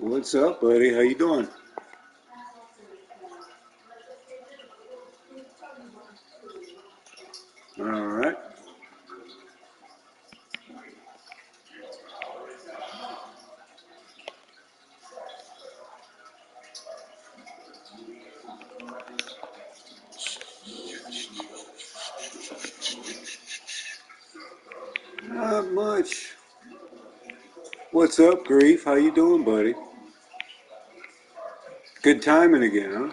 What's up, buddy? How you doing? All right. Not much. What's up, Grief? How you doing, buddy? Good timing again, huh?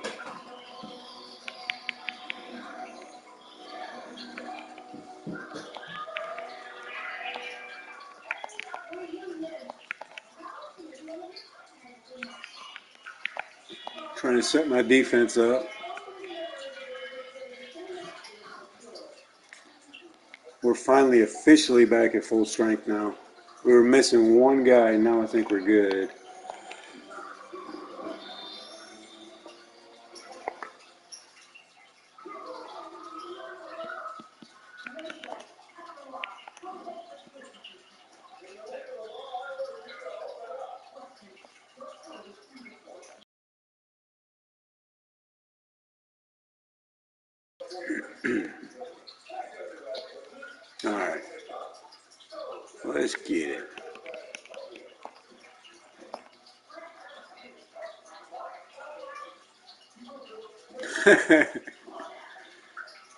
Trying to set my defense up. We're finally officially back at full strength now. We were missing one guy, and now I think we're good. All right. Let's get it.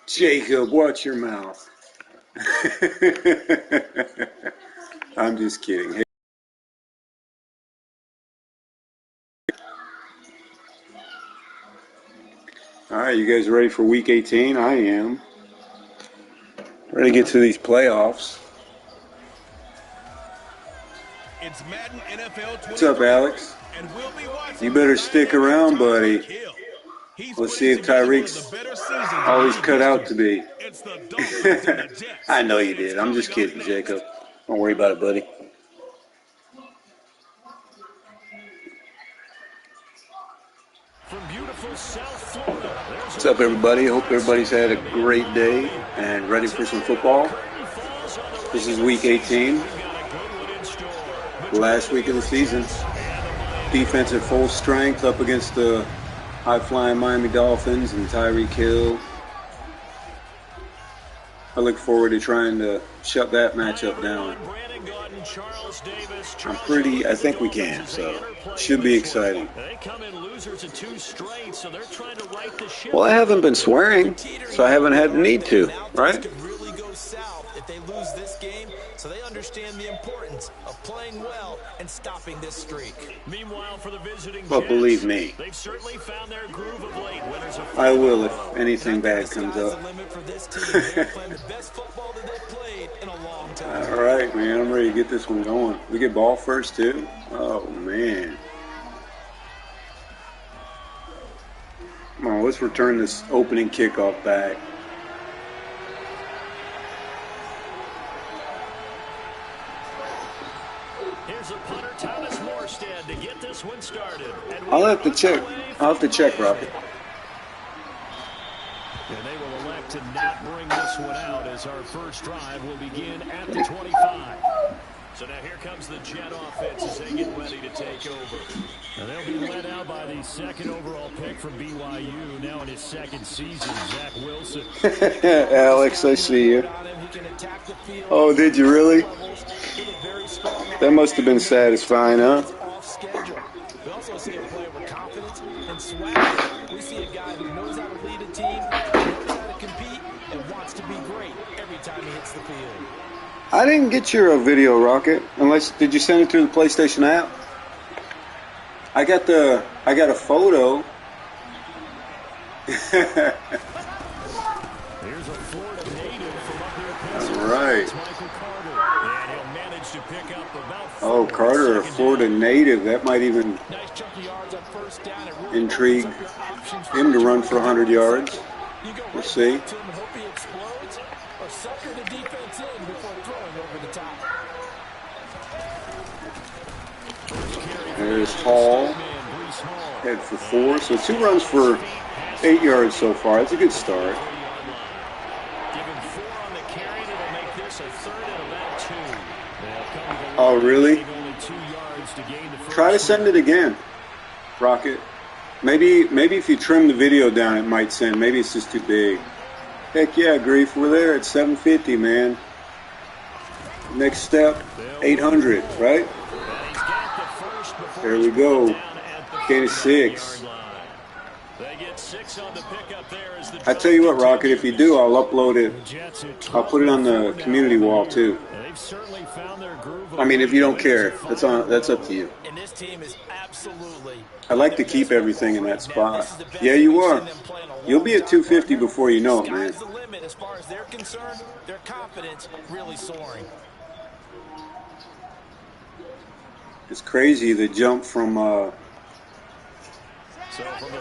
Jacob, watch your mouth. I'm just kidding. Hey. All right, you guys ready for Week 18? I am. Ready to get to these playoffs. It's Madden NFL 23. What's up, Alex? And we'll be You better stick around, buddy. Let's see if Tyreek's all he's cut out to be. It's the Dolphins and the Jets. I know you did. I'm just kidding, Jacob. Don't worry about it, buddy. From beautiful South Florida. What's up, everybody? Hope everybody's had a great day and ready for some football. This is Week 18, last week of the season. Defense at full strength up against the high-flying Miami Dolphins and Tyreek Hill. I look forward to trying to shut that matchup down. I think we can, so should be exciting. Well, I haven't been swearing, so I haven't had the need to, right? If they lose this game, so they understand the importance of playing well and stopping this streak. Meanwhile, for the visiting But believe me, they've certainly found their groove of late. I will if anything bad comes up. All right, man, I'm ready to get this one going. We get ball first, too? Oh, man. Come on, let's return this opening kickoff back. I'll have to check, Robbie. And they will elect to not bring this one out as our first drive will begin at the 25. So now here comes the Jet offense as they get ready to take over. And they'll be led out by the second overall pick from BYU, now in his second season, Zach Wilson. Alex, I see you. Oh, did you really? That must have been satisfying, huh? We also see a player with confidence and swag. We see a guy who knows how to lead a team, knows how to compete, and wants to be great every time he hits the field. I didn't get your video, Rocket. Did you send it through the PlayStation app? I got a photo. Here's a Florida native from up here. All right. And he'll manage to pick up about Oh, Carter, a Florida native. That might even intrigue him to run for 100 yards. We'll see. There's Hall. Head for 4. So 2 runs for 8 yards so far. That's a good start. Oh, really? Try to send it again, Rocket. Maybe if you trim the video down, it might send. Maybe it's just too big. Heck yeah, Grief. We're there at 750, man. Next step, 800, right? There we go. Gain of 6. I tell you what, Rocket, if you do, I'll upload it. I'll put it on the community wall too. I mean, if you don't care, that's up to you. I like to keep everything in that spot. Yeah, you are. You'll be at 250 before you know it, man. As far as they're concerned, their confidence really soaring. It's crazy the jump from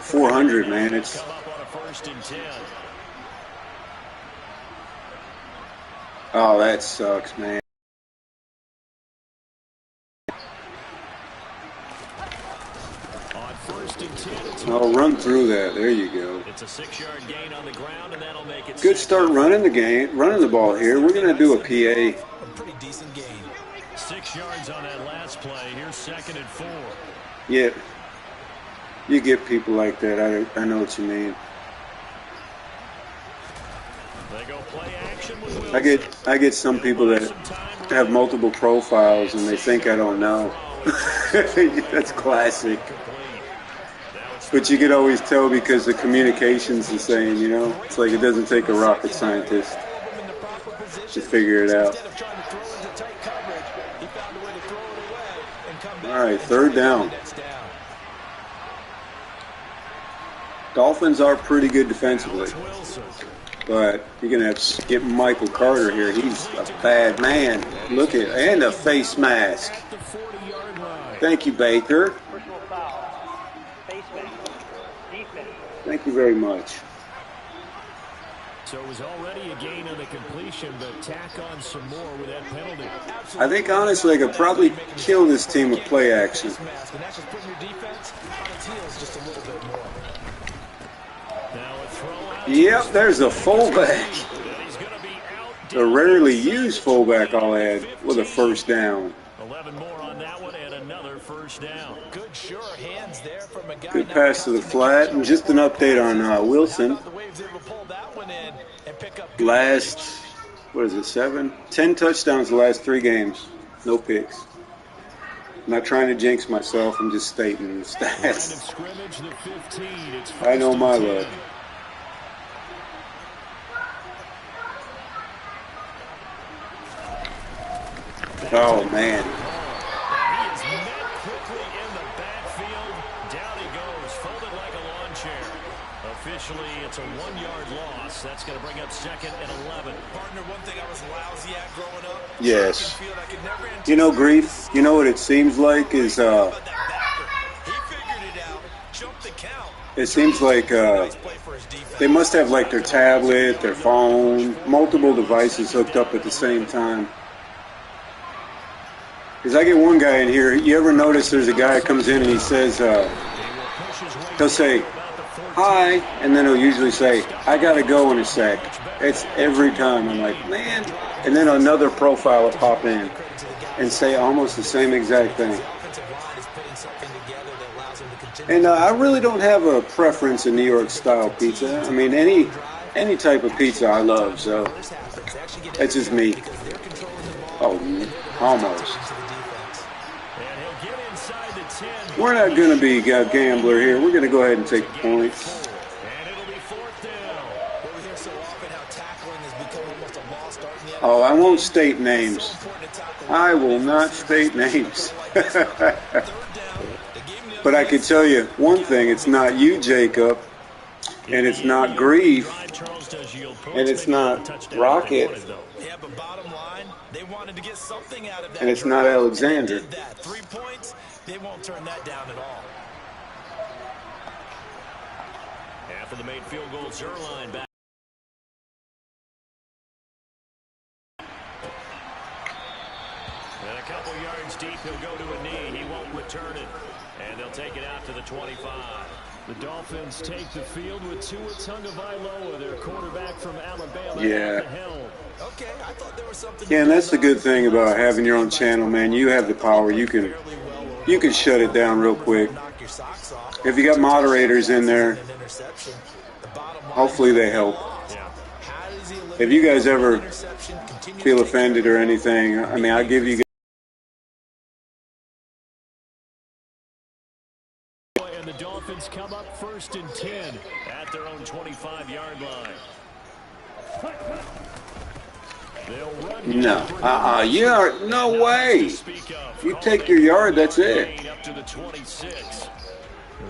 400, man. It's oh, that sucks, man. I'll run through that. There you go. It's a 6-yard gain on the ground, and that'll make it good start running the ball here. We're gonna do a PA. A pretty decent gain. 6 yards on that last play. Here's 2nd and 4. Yeah, you get people like that. I know what you mean. They go play action with Wilson. I get some people that have multiple profiles and they think I don't know. That's classic. But you could always tell because the communication's the same, you know? It's like it doesn't take a rocket scientist to figure it out. All right, 3rd down. Dolphins are pretty good defensively. But you're going to have to get Michael Carter here. He's a bad man. Look at, and a face mask. Thank you, Baker. Thank you very much. So it was already a gain on the completion, but tack on some more with that penalty. I think, honestly, I could probably kill this team with play action. Yep, there's a fullback. A rarely used fullback, I'll add, with a 1st down. 11 more on that one and another 1st down. Good sure hands there from a guy. Good pass to the flat, and just an update on Wilson. Last, what is it, 7? 10 touchdowns the last 3 games. No picks. I'm not trying to jinx myself, I'm just stating the stats. I know my luck. Oh, man. He is met quickly in the backfield. Down he goes, folded like a lawn chair. Officially, it's a 1-yard loss. That's going to bring up 2nd and 11. Partner, one thing I was lousy at growing up. Yes. You know, Grief, you know what it seems like is, it seems like they must have like their tablet, their phone, multiple devices hooked up at the same time. Because I get one guy in here, you ever notice there's a guy that comes in and he says, he'll say, hi, and then he'll usually say, I gotta go in a sec. It's every time. I'm like, man. And then another profile will pop in and say almost the same exact thing. And I really don't have a preference in New York style pizza. I mean, any type of pizza I love, so that's just me. Oh, almost. We're not going to be a gambler here. We're going to go ahead and take the points. Oh, I won't state names. I will not state names. But I can tell you one thing. It's not you, Jacob, and it's not Grief, and it's not Rocket, and it's not Alexander. 3 points. They won't turn that down at all. After the made field goal, Zerline back. And a couple yards deep, he'll go to a knee. He won't return it. And they'll take it out to the 25. The Dolphins take the field with Tua Tagovailoa, their quarterback from Alabama. Yeah. Okay, I thought there was something. Yeah, and that's the good thing about having your own channel, man. You have the power. You You can shut it down real quick. If you got moderators in there, hopefully they help. If you guys ever feel offended or anything, I mean, I'll give you guys. And the Dolphins come up 1st and 10 at their own 25-yard line. No. Yeah, no way. You take your yard, that's it. Up to the 26.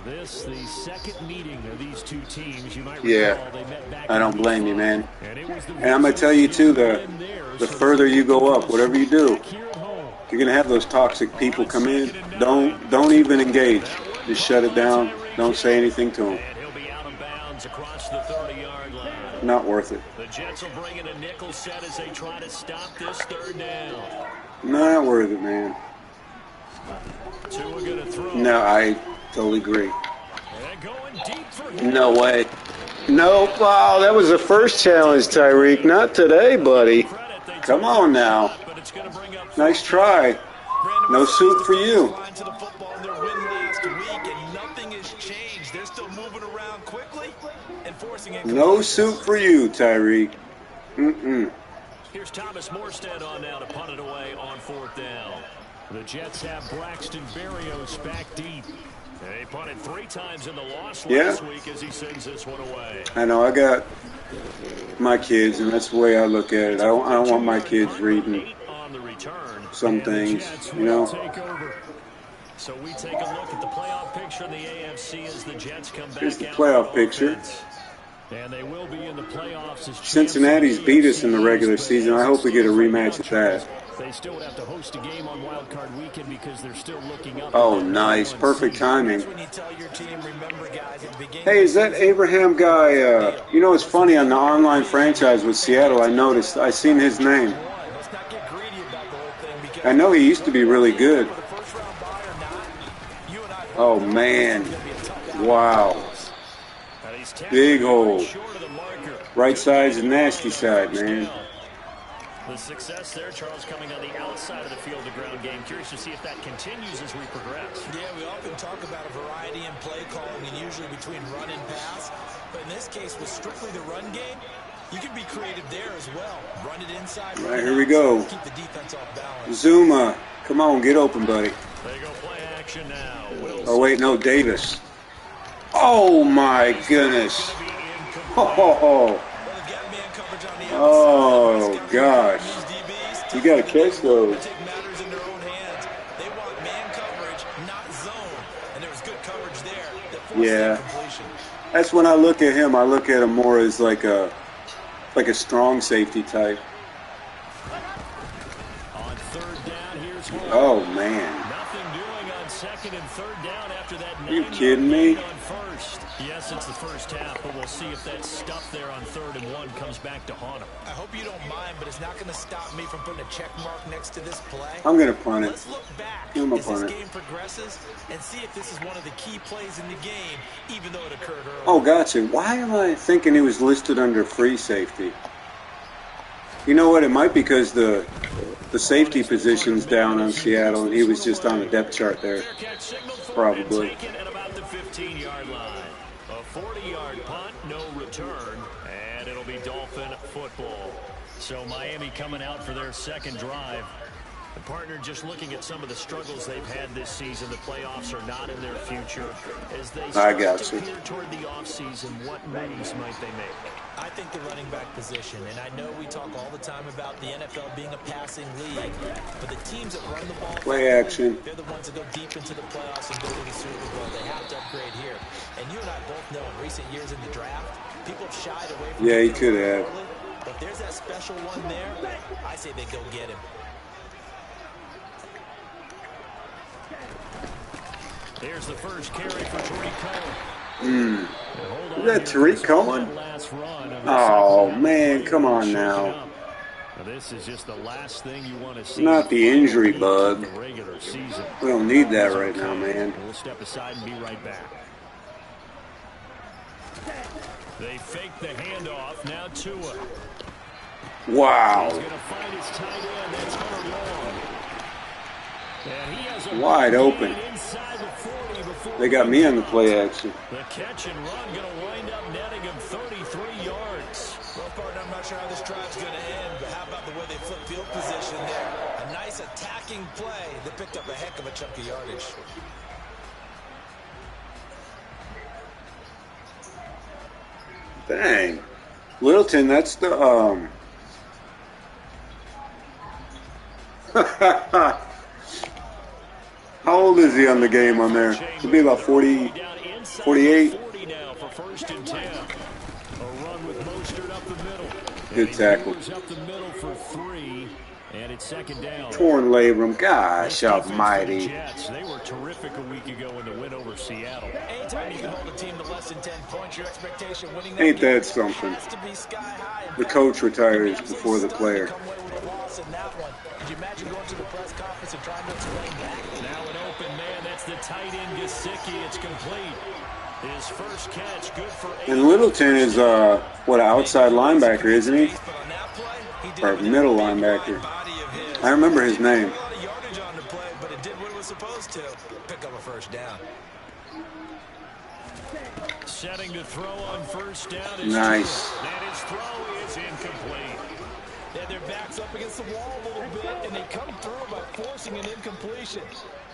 This, the second meeting of these two teams. You might recall they met back. I don't blame you, man. And I'm going to tell you, too, the further you go up, whatever you do, you're going to have those toxic people come in. Don't even engage. Just shut it down. Don't say anything to them. And he'll be out of bounds across the 30-yard line. Not worth it. The Jets will bring in a nickel set as they try to stop this 3rd down. Not worth it, man. Tua gonna throw. No, I totally agree. And going deep for him. No way. Nope. Oh, that was the first challenge, Tyreek. Not today, buddy. Come on now. Nice try. No suit for you. No suit for you, Tyreek. Here's Thomas Morstead on now to punt it away on 4th down. The Jets have Braxton Berrios back deep. They punted 3 times in the loss last week as he sends this one away. I know. I got my kids, and that's the way I look at it. I don't want my kids reading some things, you know. So we take a look at the playoff picture in the AFC as the Jets come back. Here's the playoff picture. And they will be in the playoffs as Cincinnati's beat us in the regular season. I hope we get a rematch at that. They still would have to host a game on Wild Card Weekend because they're still looking up. Oh, nice. Perfect timing. Hey, is that Abraham guy? You know, it's funny, on the online franchise with Seattle, I noticed, I seen his name. I know he used to be really good. Oh, man. Wow. Big hole. Right side's the nasty side, man. The success there, Charles, coming on the outside of the field of ground game. Curious to see if that continues as we progress. Yeah, we often talk about a variety in play calling and usually between run and pass. But in this case, with strictly the run game, you can be creative there as well. Run it inside. Right, here we go. Keep the defense off balance. Zuma, come on, get open, buddy. They go play action now. Oh, wait, no, Davis. Oh, my goodness. Oh, gosh. You got to catch those. Yeah. That's when I look at him. I look at him more as like a strong safety type. On 3rd down, here's one. Oh, man. Nothing doing on 2nd and 3rd down after that. Are you kidding me? Yes, it's the first half, but we'll see if that stuff there on 3rd and 1 comes back to haunt him. I hope you don't mind, but it's not going to stop me from putting a check mark next to this play. I'm going to punt it. Let's look back as this game progresses and see if this is one of the key plays in the game, even though it occurred early. Oh, gotcha. Why am I thinking he was listed under free safety? You know what? It might be because the safety position's down on Seattle, and he was just on the depth chart there. Probably. At about the 15-yard line. A 40-yard punt, no return, and it'll be Dolphin football. So Miami coming out for their 2nd drive. The partner just looking at some of the struggles they've had this season. The playoffs are not in their future. As they start to peer toward the offseason, what moves might they make? I think the running back position, and I know we talk all the time about the NFL being a passing league, but the teams that run the ball, play action, they're the ones that go deep into the playoffs and go to the Super Bowl. They have to upgrade here. And you and I both know in recent years in the draft, people have shied away from he could have. But there's that special one there. I say they go get him. Here's the first carry for Tariq Cohen. Is that Tariq Cohen? Oh, man, come on now. This is just the last thing you want to see. Not the injury bug. Regular season. We don't need that right now, man. We'll step aside and be right back. They fake the handoff. Now Tua. Wow. He's going to find his tight end. That's Hunter Long. Wide open. They got me on the play action. The catch and run going to wind up netting him 33 yards. Well, partner, I'm not sure how this drive's going to end, but how about the way they flip field position there? A nice attacking play that picked up a heck of a chunk of yardage. Dang. Littleton, that's the how old is he on the game on there? He'll be about 40, 48. Good tackle. And it's second down. Torn labrum. Gosh almighty. They were terrific a week ago in the win over Seattle. Anytime you can hold a team to less than 10 points, your expectation winning that Ain't game that something? has to be sky high. The coach retires before the player. Come away with a loss in that one. Could you imagine going to the press conference and trying to explain that? Now an open man. That's the tight end Gesicki. It's complete. His first catch, good for 8. And Littleton is what, an outside linebacker, isn't he? Or middle linebacker. I remember his name. Yardage on the play, but it did what it was supposed to. Pick up a first down. Setting to throw on first down. Nice. And his throw is incomplete. They had their backs up against the wall a little bit, and they come through by forcing an incompletion.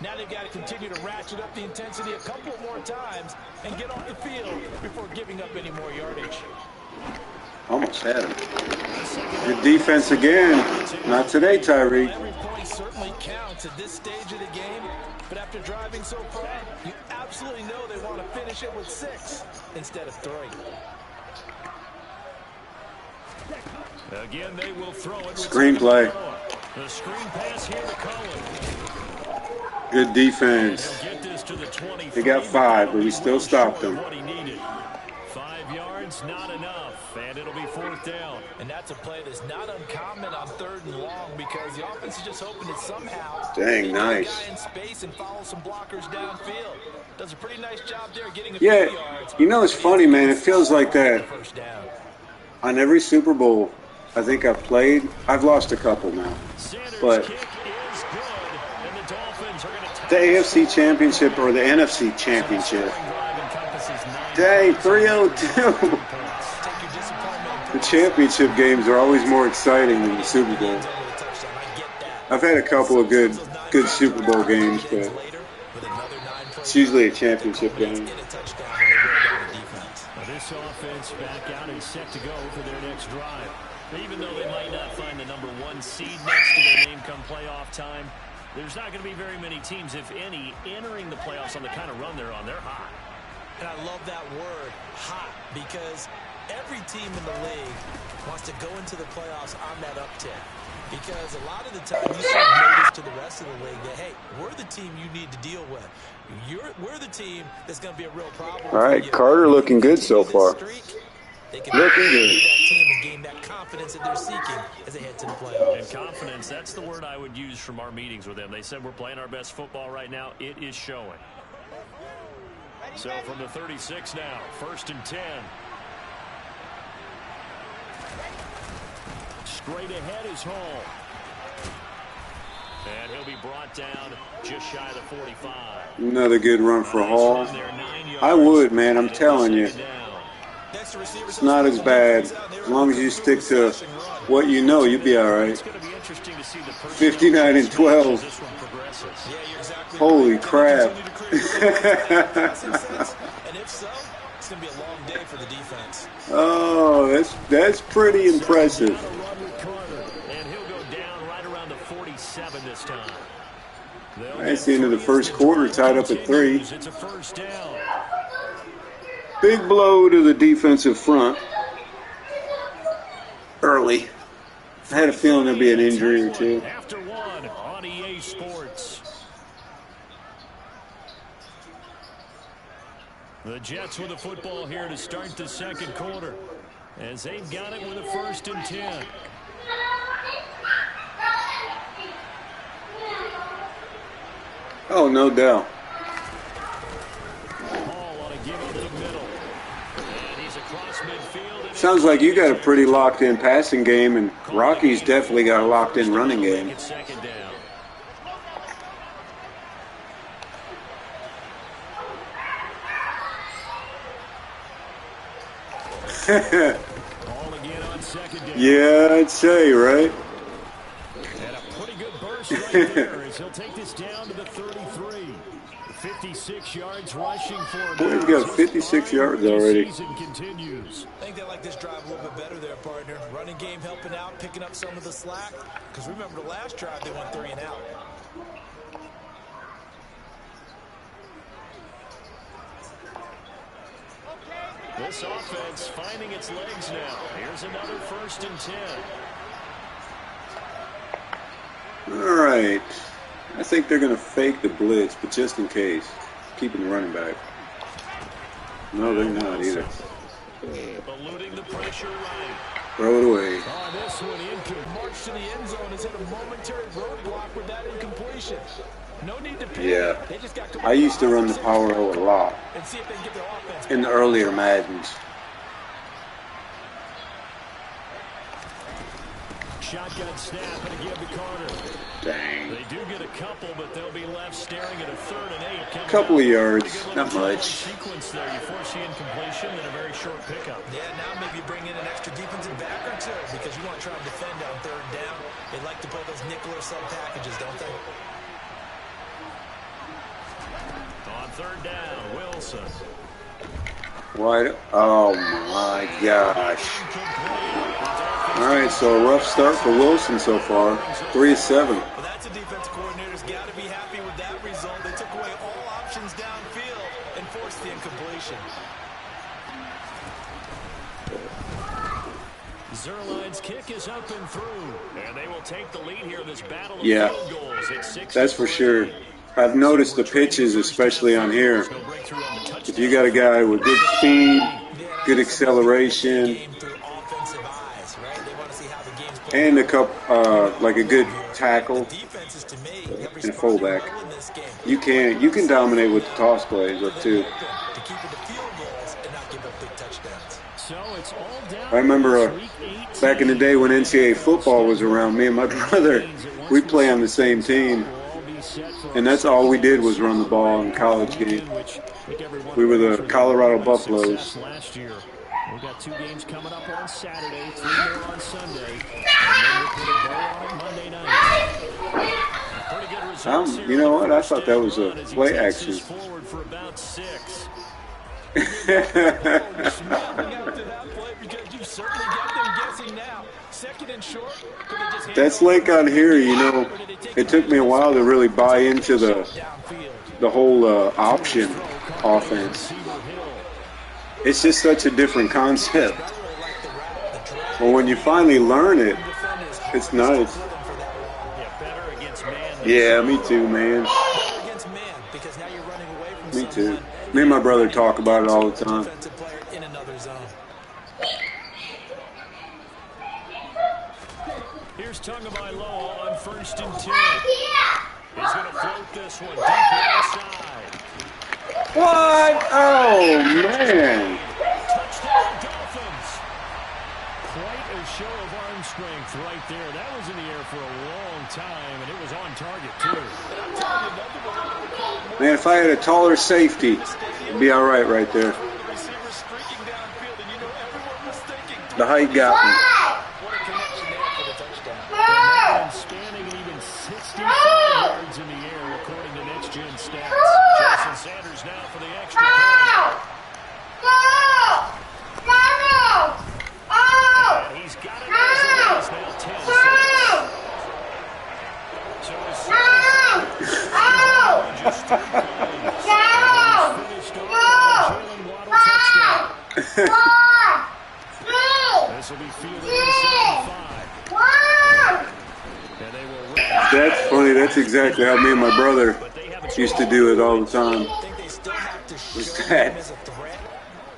Now they've got to continue to ratchet up the intensity a couple more times and get off the field before giving up any more yardage. Almost had him. Good defense again. Not today, Tyreek. Every point certainly counts at this stage of the game, but after driving so far, you absolutely know they want to finish it with 6 instead of 3. Again, they will throw it. Screenplay. The screen pass here to Cohen. Good defense. Get this to the 20. They got 5, but we still stopped them. What he needed. 5 yards, not enough, and it'll be 4th down. And that's a play that's not uncommon on 3rd and long because the offense is just hoping to somehow Dang, nice. guy in space and follow some blockers downfield. Does a pretty nice job there getting a Yeah, few yards. you know, it's funny, man. It feels like that First down. on every Super Bowl I think I've played. I've lost a couple now. But Kick is good, and the Dolphins are going to tie the AFC Championship or the NFC Championship. Dang, 302. The championship games are always more exciting than the Super Bowl. I've had a couple of good Super Bowl games, but it's usually a championship game. This offense back out and set to go for their next drive. Even though they might not find the number 1 seed next to their name come playoff time, there's not going to be very many teams, if any, entering the playoffs on the kind of run they're on. They're hot. And I love that word, hot, because every team in the league wants to go into the playoffs on that uptick. Because a lot of the time you sort of notice to the rest of the league that, hey, we're the team you need to deal with. We're the team that's going to be a real problem. All right, Carter looking good so far. They can Looking good. that team and gain that confidence that they're seeking as they head to the playoffs. And confidence, that's the word I would use from our meetings with them. They said we're playing our best football right now. It is showing. So from the 36 now, 1st and 10. Straight ahead is Hall. And he'll be brought down just shy of the 45. Another good run for Hall. I would, man. I'm telling you. It's not as bad. As long as you stick to what you know, you'll be all right. 59 and 12. Holy crap. And if so, it's going to be a long day for the defense. Oh, that's pretty impressive. And he'll go down right around the 47 this time. That's the end of the first quarter, tied up at 3. It's a first down. Big blow to the defensive front early. I had a feeling there'd be an injury or two. After 1 on EA Sports. The Jets with the football here to start the second quarter, as they've got it with a 1st and 10. Oh, no doubt. Hall on a give up the middle. And he's across midfield. Sounds like you got a pretty locked-in passing game, and Rocky's definitely got a locked-in running game. Second down. Ball again on second down. Yeah, I'd say, right? And a pretty good burst right there as he'll take this down to the 33. 56 yards rushing for him. Boy, he's got 56 yards already. Season continues. I think they like this drive a little bit better there, partner. Running game helping out, picking up some of the slack. Because remember the last drive, they went 3 and out. This offense finding its legs now. Here's another 1st and 10. All right. I think they're going to fake the blitz, but just in case. Keeping the running back. No, they're not either. Eluding the pressure right. Throw it away. Oh, this one march to the end zone is hit a momentary roadblock with that incompletion. No need to panic. Yeah. They just got I used to run the power O a lot and see if they can get their offense in the earlier Maddens. Shotgun snap and a give to Carter. Dang. They do get a couple, but they'll be left staring at a 3rd and 8. Couple of yards, not much. Sequence there. You force the incompletion and a very short pickup. Yeah, now maybe bring in an extra defensive back or two because you want to try and defend on 3rd down. They like to play those nickel or sub packages, don't they? On 3rd down, Wilson. Wide. Oh my gosh. All right, so a rough start for Wilson so far. 3 of 7. Well, that's a defense coordinator's got to be happy with that result. They took away all options downfield and forced the incompletion. Zerline's kick is up and through, and they will take the lead here in this battle of Yeah, field goals. It's 6 that's for sure. I've noticed the pitches, especially on here. If you got a guy with good speed, good acceleration, and a like a good tackle and a fullback, you can dominate with the toss plays up too. I remember back in the day when NCAA football was around, me and my brother, we'd play on the same team. And that's all we did was run the ball in college games. We were the Colorado Buffaloes. Last year. We've got 2 games coming up on Saturday, 3 more on Sunday, and then we'll put a bow on Monday night. Pretty good results here. You know what? I thought that was a play action. Forward for about 6. That's like on here, you know, it took me a while to really buy into the whole option offense. It's just such a different concept. But when you finally learn it, it's nice. Yeah, me too, man. Me too. Me and my brother talk about it all the time. Here's Tagovailoa on 1st and 10. He's going to float this one deep inside. What? Oh, man. Touchdown, Dolphins. Quite a show of arm strength right there. That was in the air for a long time, and it was on target, too. Man, if I had a taller safety, it'd be all right there. The height got me. Spanning even 65 yards in the air, according to Next Gen Stats. Jason Sanders now for the extra point. And he's got it as it is now 10-6. So his just 3 plays. Finished over Jalen Waddle touchdown. This will be fielded inside 5. That's funny. That's exactly how me and my brother used to do it all the time.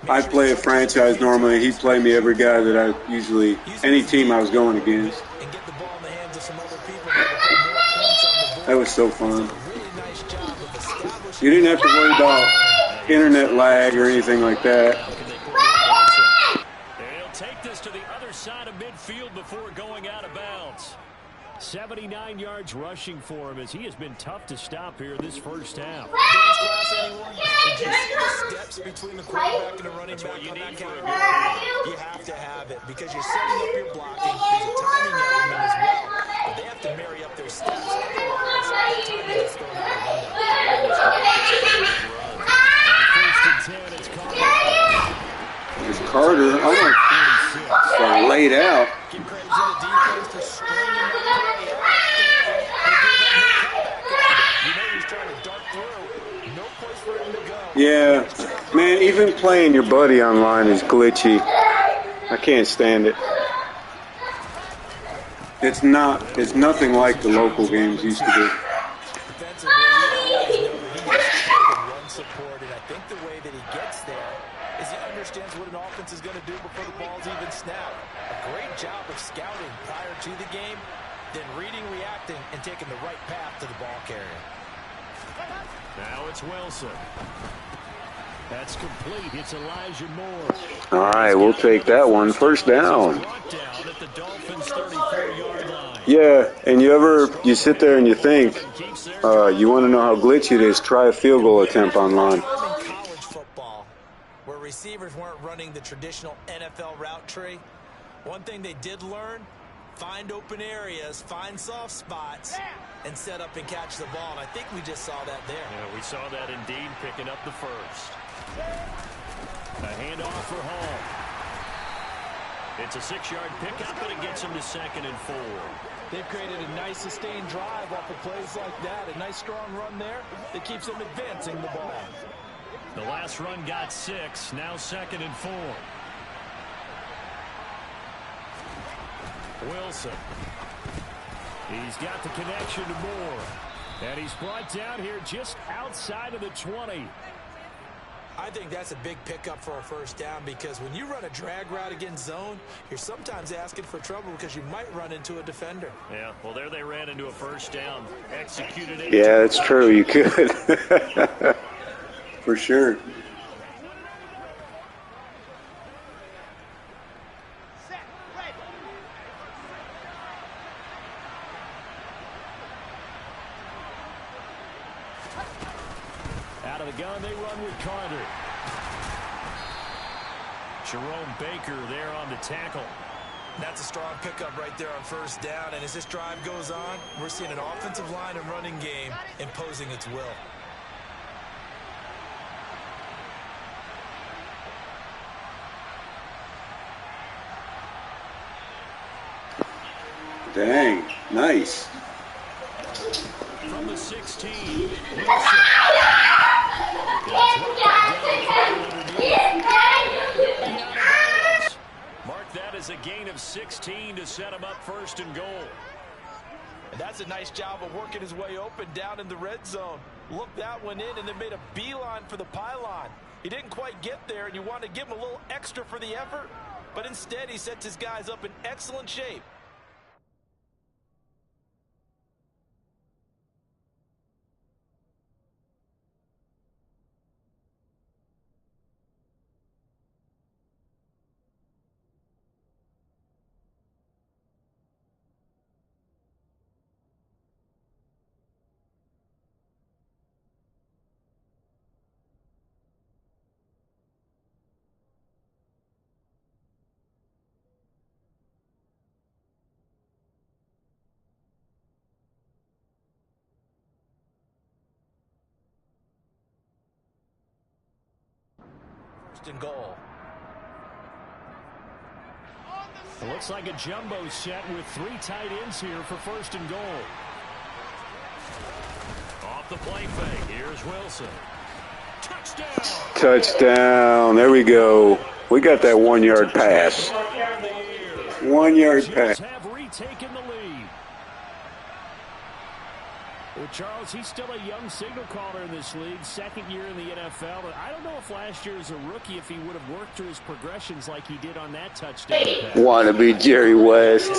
I'd play a franchise normally. He'd play me every guy that I usually, any team I was going against. That was so fun. You didn't have to worry about internet lag or anything like that. They'll take this to the other side of midfield before going out of bounds. 79 yards rushing for him as he has been tough to stop here this first half. Did you see the steps between the quarterback and the running back on that counter? You have to have it because you're setting up your blocking. There's a timing element as well. But they have to marry up their steps. Otherwise, that timing is thrown out the window. First and 10, it's Carter. It's Carter. I'm laid out. Give credit to the defense for stringing that play out. You know he's trying to dart through. No place for him to go. Yeah, man, even playing your buddy online is glitchy. I can't stand it. It's nothing like the local games used to be. Defensively, we always know that he can run support, and I think the way that he gets there is he understands what an offense is going to do before the ball's even snapped. A great job of scouting prior to the game, then reading, reacting, and taking the right path to the ball carrier. Now it's Wilson. That's complete. It's Elijah Moore. All right, we'll take that one. First down. Yeah, and you sit there and you think, you want to know how glitchy it is, try a field goal attempt online. College football, where receivers weren't running the traditional NFL route tree, one thing they did learn, find open areas, find soft spots, and set up and catch the ball. And I think we just saw that there. Yeah, we saw that indeed, picking up the first. A handoff for Hall. It's a 6-yard pickup, and it gets him to 2nd and 4. They've created a nice sustained drive off of plays like that. A nice strong run there that keeps them advancing the ball. The last run got 6, now 2nd and 4. Wilson. He's got the connection to Moore. And he's brought down here just outside of the 20. I think that's a big pickup for a first down because when you run a drag route against zone, you're sometimes asking for trouble because you might run into a defender. Yeah, well, there they ran into a first down. Executed it. Yeah, it's true. You could. For sure. Out of the gun, they run with Carter. Jerome Baker there on the tackle. That's a strong pickup right there on first down. And as this drive goes on, we're seeing an offensive line and running game imposing its will. Dang, nice. From the 16, Wilson. Mark that as a gain of 16 to set him up 1st and goal. And that's a nice job of working his way open down in the red zone. Looked that one in and then made a beeline for the pylon. He didn't quite get there, and you want to give him a little extra for the effort, but instead he sets his guys up in excellent shape. And goal. It looks like a jumbo set with 3 tight ends here for 1st and goal. Off the play fake. Here's Wilson. Touchdown. Touchdown. There we go. We got that 1-yard pass. 1-yard pass. Have retaken the lead. Well, Charles, he's still a young signal caller in this league, 2nd year in the NFL. And I don't know if last year as a rookie, if he would have worked through his progressions like he did on that touchdown pass. Want to be Jerry West.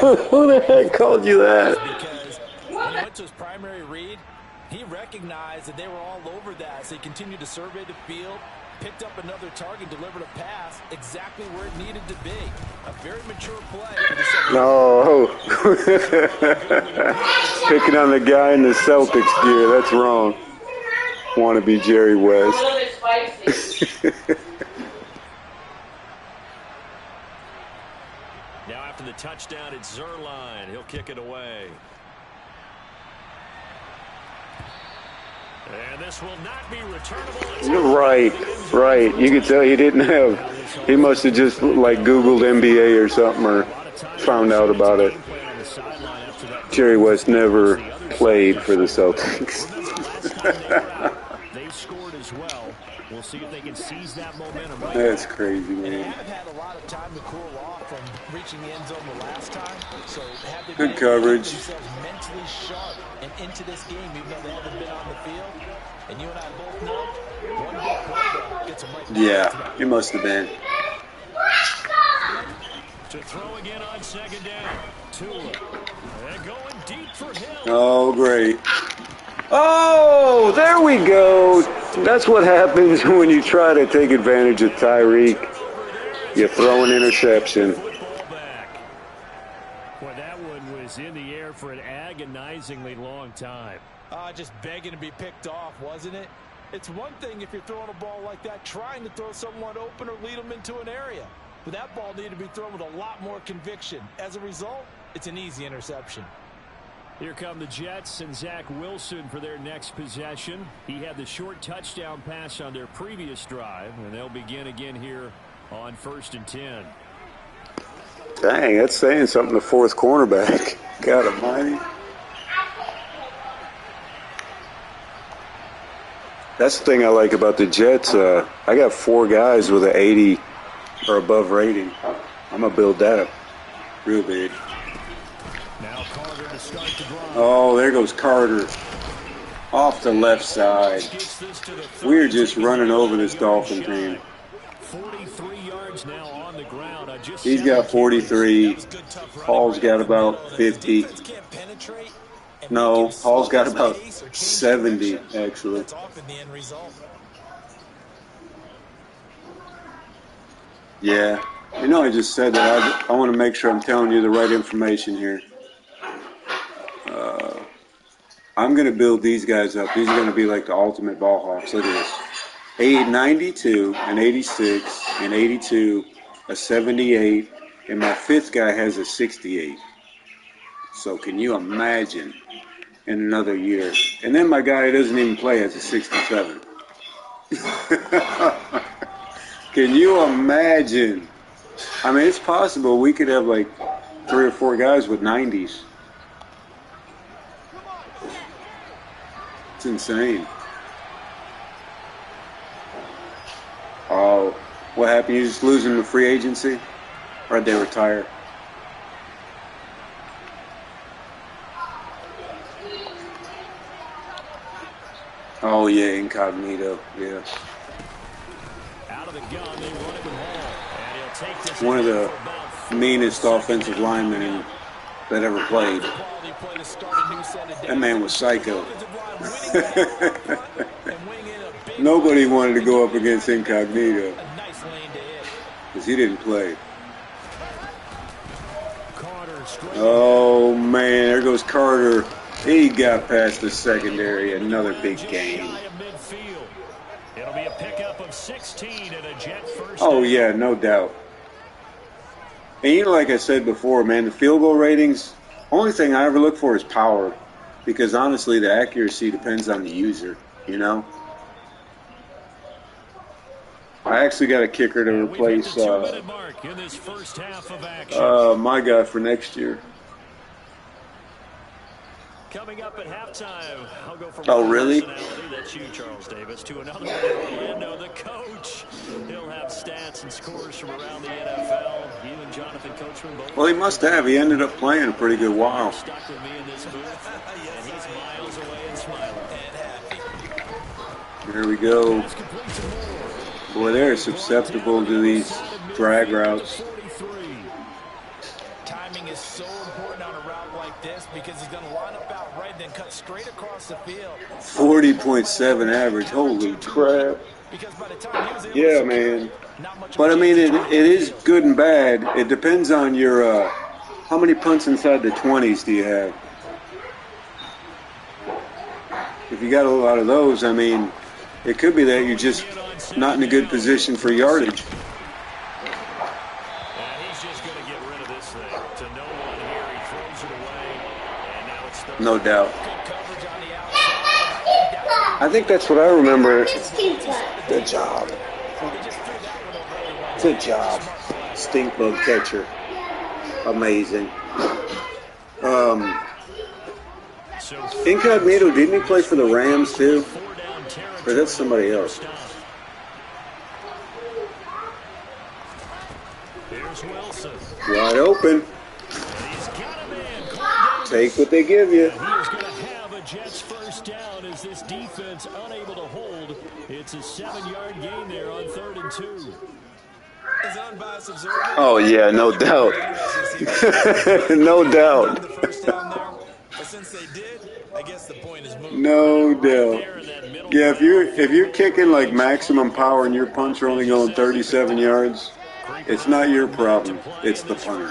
Who the heck called you that? Because when he went to his primary read, he recognized that they were all over that. So he continued to survey the field, Picked up another target, delivered a pass exactly where it needed to be. A very mature play. No. Picking on the guy in the Celtics gear. That's wrong. Want to be Jerry West. A little bit spicy. Now after the touchdown, it's Zerline. He'll kick it away. And this will not be returnable. Right. You could tell he didn't have. He must have just like Googled NBA or something or found out about it. Jerry West never played for the Celtics. They scored as well. We'll see if they can seize that momentum. That's crazy, man. They have had a lot of time to cool off from reaching the end zone the last time. So have they good coverage. Themselves mentally sharp and into this game, even though they haven't been on the field. And you and I both know one big play gets them right back. Yeah, it must have been. To throw again on second down. Tua. They're going deep for him. Oh, great. Oh, there we go. That's what happens when you try to take advantage of Tyreek. You throw an interception. Boy, that one was in the air for an agonizingly long time. Just begging to be picked off, wasn't it? It's one thing if you're throwing a ball like that, trying to throw someone open or lead them into an area. But that ball needed to be thrown with a lot more conviction. As a result, it's an easy interception. Here come the Jets and Zach Wilson for their next possession. He had the short touchdown pass on their previous drive, and they'll begin again here on 1st and 10. Dang, that's saying something, the fourth cornerback. God almighty. That's the thing I like about the Jets. I got 4 guys with an 80 or above rating. I'm going to build that up real big. Now Carter to start the drive. Oh, there goes Carter. Off the left side. We're just running over this Dolphin team. 43 yards now on the ground. He's got 43. Hall's got about 50. No, Hall's got about 70, actually. Yeah. You know, I just said that. I want to make sure I'm telling you the right information here. I'm going to build these guys up. These are going to be like the ultimate ball hawks. Look at this. 92, an 86, an 82, a 78, and my 5th guy has a 68. So can you imagine in another year? And then my guy who doesn't even play has a 67. Can you imagine? I mean, it's possible we could have like 3 or 4 guys with 90s. It's insane. Oh, what happened? You just losing the free agency? Or did they retire? Oh, yeah, incognito. Yeah. Out of the gun, they run it with Hall. And he'll take this one of the meanest offensive linemen that ever played. That man was psycho. Nobody wanted to go up against Incognito because he didn't play. Oh, man, there goes Carter. He got past the secondary. Another big game. It'll be a pickup of 16 and a Jet first. Oh, yeah, no doubt. And you know, like I said before, man, the field goal ratings, only thing I ever look for is power. Because honestly, the accuracy depends on the user, you know? I actually got a kicker to replace my guy for next year. Coming up at halftime, I'll go from oh, really? That's you, Charles Davis, to another one in Orlando, the coach. He'll have stats and scores from around the NFL. You and Jonathan Coachman both. Well, he must have. He ended up playing a pretty good while. Stuck with me in this booth, and he's miles away and smiling. And happy. Here we go. Boy, they're susceptible to these drag routes. Timing is so important on a route like this because he's going to line up out right then cut straight across the field. 40.7 average. Holy crap. Because by the time he was able Yeah, to secure man. it, not much of But a I mean, chance it to is field. good and bad. It depends on your, how many punts inside the 20s do you have? If you got a lot of those, I mean, it could be that you're just not in a good position for yardage. And he's just going to get rid of this thing to no one here. He throws it away, and now it's third. No doubt. Good coverage on the outside. I think that's what I remember. Good job. Good job. Stink bug catcher. Amazing. Incognito, didn't he play for the Rams too? Or that's somebody else? Here's Wilson. Wide open. He's got him in. Take what they give you. He is going to have a Jets first down as this defense unable to hold. It's a 7-yard gain there on 3rd and 2. As an unbiased observer, Oh, yeah, no doubt. No doubt. the first down there. But since they did, I guess the point is moved. No doubt. Yeah, if you're kicking like maximum power and your punts are only going 37 yards, it's not your problem. It's the punter.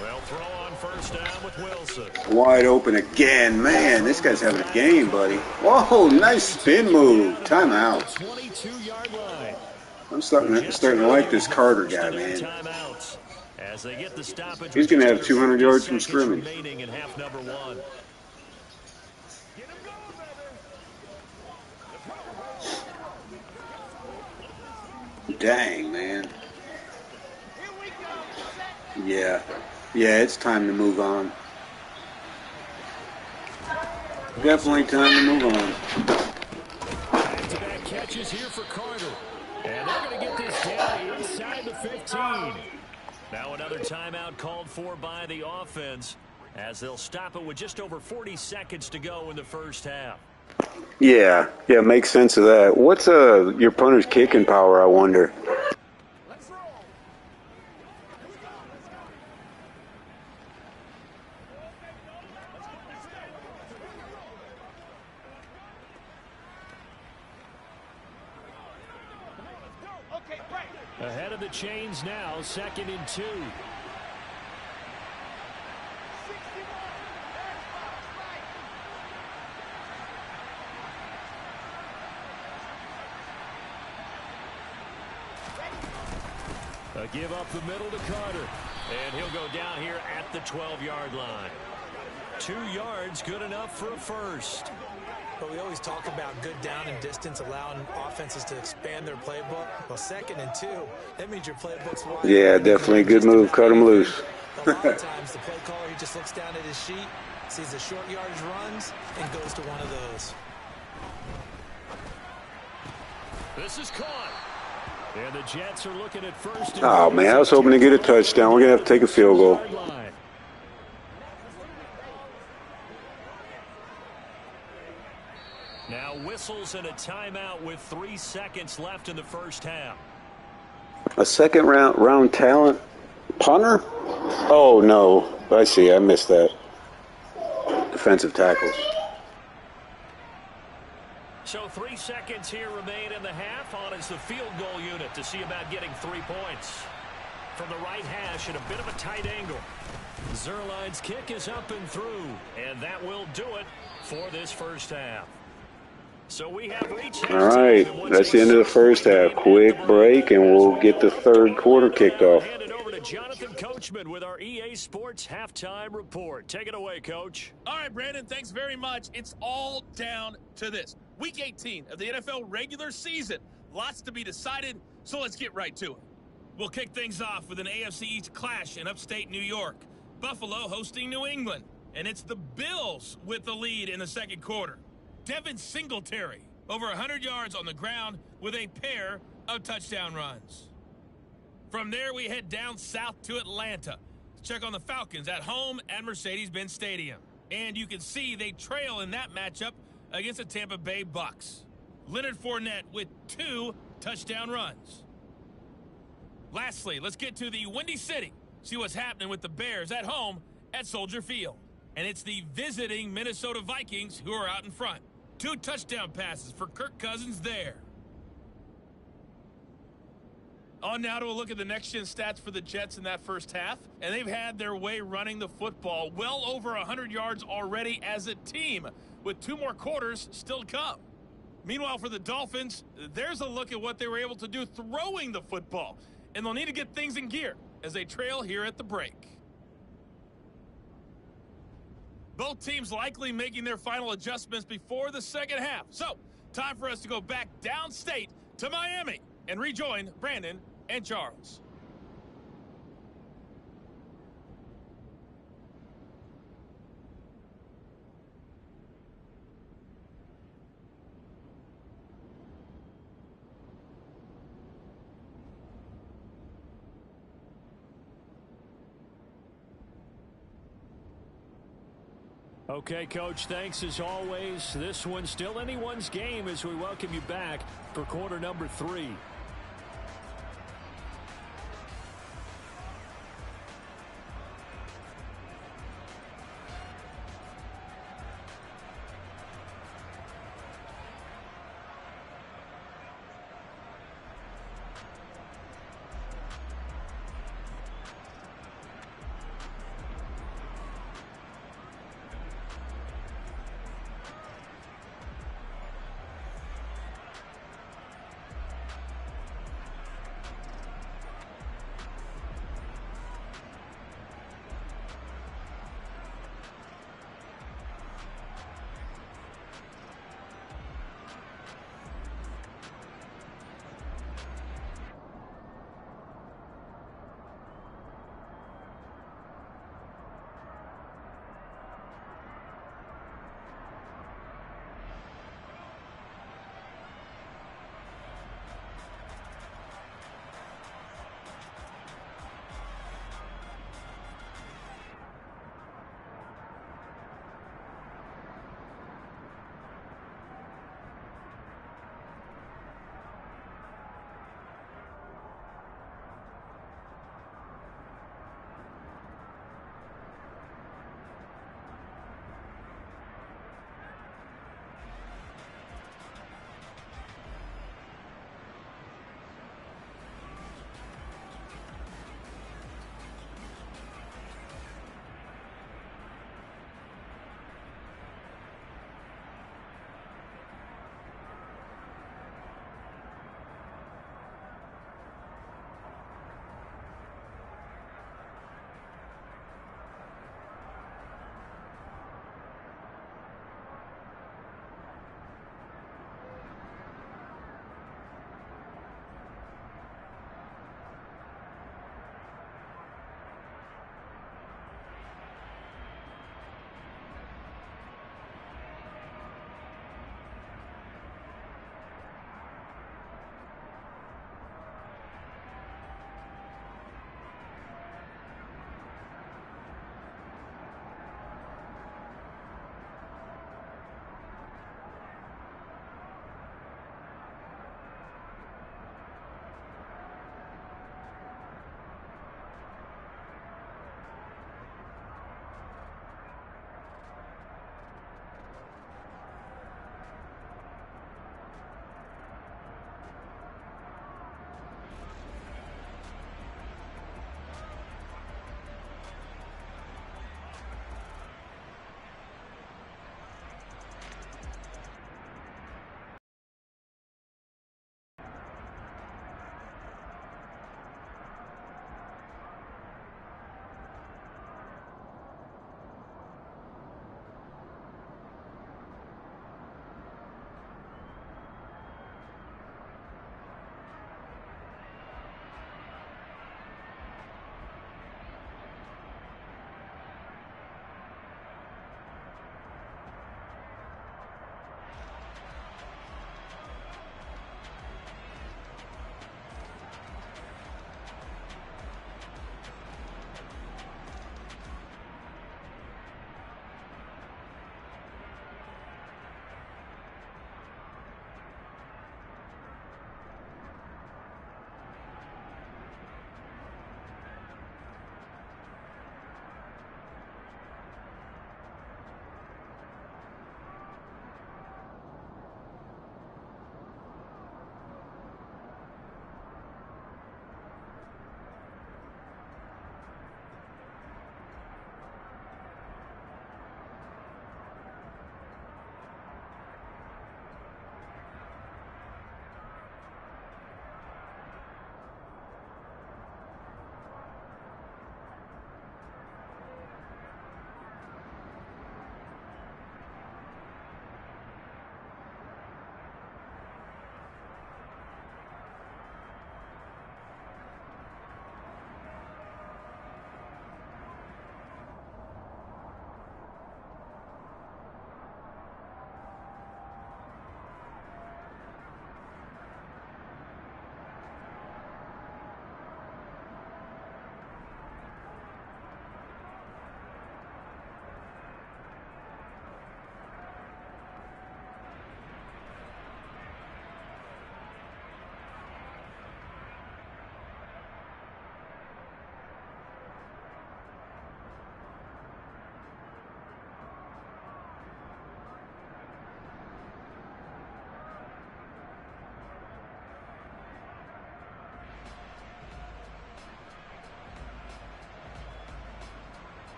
Well, throw on first down with Wilson. Wide open again. Man, this guy's having a game, buddy. Whoa, nice spin move. Timeout. 22-yard line. I'm starting to like this Carter guy, man. Timeouts as they get the stoppage. He's going to have 200 yards from scrimmage. Remaining in half number 1. Dang, man. Yeah. Yeah, it's time to move on. Definitely time to move on. Back-to-back catches here for Carter. And they're going to get this down inside the 15. Now another timeout called for by the offense as they'll stop it with just over 40 seconds to go in the first half. Yeah, makes sense of that. What's your punter's kicking power, I wonder? Ahead of the chains now, 2nd and 2. A give up the middle to Carter. And he'll go down here at the 12-yard line. 2 yards, good enough for a first. But we always talk about good down and distance, allowing offenses to expand their playbook. Well, 2nd and 2, that means your playbook's wide. Yeah, definitely a good move. Cut him loose. A lot of times the play caller, he just looks down at his sheet, sees the short yardage runs, and goes to one of those. This is caught. And the Jets are looking at first. Oh, man, I was hoping to get a touchdown. We're going to have to take a field goal. Now whistles and a timeout with 3 seconds left in the first half. A second round talent punter? Oh, no. I see. I missed that. Defensive tackles. So 3 seconds here remain in the half. On is the field goal unit to see about getting 3 points. From the right hash at a bit of a tight angle. Zerline's kick is up and through. And that will do it for this first half. So we have reached. All right, that's the end of the first half. Quick break, and we'll get the third quarter kicked off. Hand it over to Jonathan Coachman with our EA Sports halftime report. Take it away, Coach. All right, Brandon, thanks very much. It's all down to this. Week 18 of the NFL regular season. Lots to be decided, so let's get right to it. We'll kick things off with an AFC East clash in upstate New York. Buffalo hosting New England, and it's the Bills with the lead in the second quarter. Devin Singletary, over 100 yards on the ground with a pair of touchdown runs. From there, we head down south to Atlanta to check on the Falcons at home at Mercedes-Benz Stadium. And you can see they trail in that matchup against the Tampa Bay Bucks. Leonard Fournette with 2 touchdown runs. Lastly, let's get to the Windy City. See what's happening with the Bears at home at Soldier Field. And it's the visiting Minnesota Vikings who are out in front. 2 touchdown passes for Kirk Cousins there. On now to a look at the next-gen stats for the Jets in that first half. And they've had their way running the football, well over 100 yards already as a team, with 2 more quarters still to come. Meanwhile, for the Dolphins, there's a look at what they were able to do throwing the football. And they'll need to get things in gear as they trail here at the break. Both teams likely making their final adjustments before the second half. So, time for us to go back downstate to Miami and rejoin Brandon and Charles. Okay, Coach, thanks as always. This one's still anyone's game as we welcome you back for quarter number 3.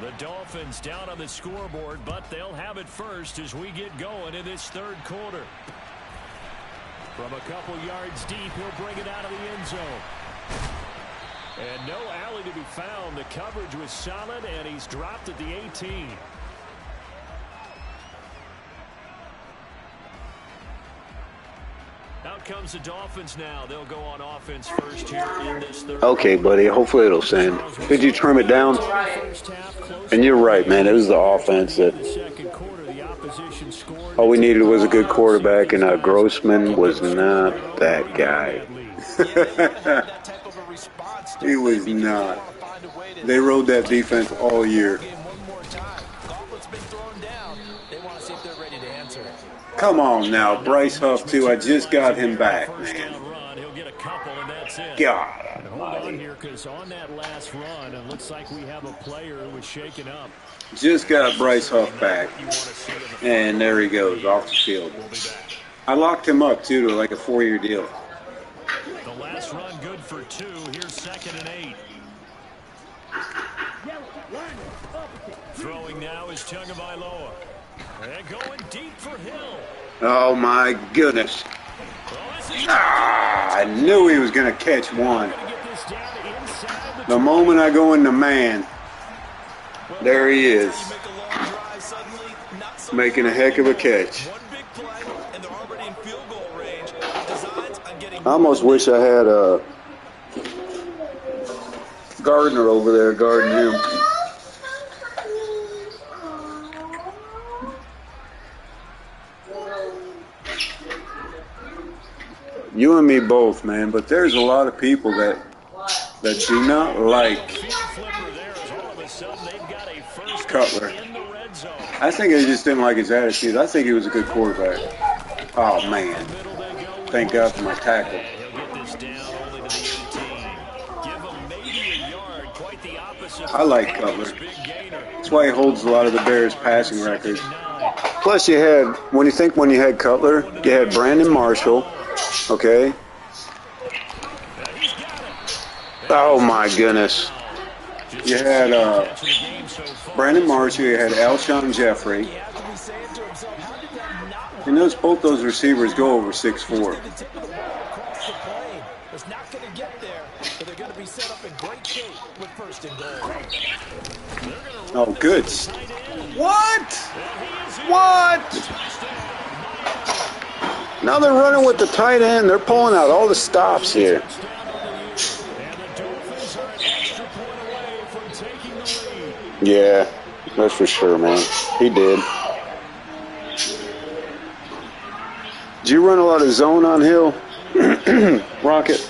The Dolphins down on the scoreboard, but they'll have it first as we get going in this third quarter. From a couple yards deep, he'll bring it out of the end zone. And no alley to be found. The coverage was solid, and he's dropped at the 18. Out comes the Dolphins now. They'll go on offense first here in this third. Okay, buddy. Hopefully it'll send. Did you trim it down? And you're right, man. It was the offense that. All we needed was a good quarterback, and Grossman was not that guy. He was not. They rode that defense all year. Come on now, Bryce Huff too. I just got him back, man. God almighty. Here, because on that last run, it looks like we have a player who was shaken up. Just got Bryce Huff back, and there he goes off the field. I locked him up too to like a 4-year deal. The last run good for 2. Here's 2nd and 8. Throwing now is Tagovailoa. And going deep for Hill. Oh my goodness. I knew he was going to catch one. The moment I go into man, there he is. Making a heck of a catch. I almost wish I had a Gardner over there guarding him. You and me both, man, but there's a lot of people that do not like Cutler. I think they just didn't like his attitude. I think he was a good quarterback. Oh, man. Thank God for my tackle. I like Cutler. That's why he holds a lot of the Bears' passing records. Plus, when you had Cutler, you had Brandon Marshall. Okay. Oh my goodness. You had Brandon Marshall, you had Alshon Jeffrey. And both those receivers go over 6'4". Oh, good. What? What? Now they're running with the tight end. They're pulling out all the stops here. Yeah, that's for sure, man. He did. Did you run a lot of zone on Hill? Rocket?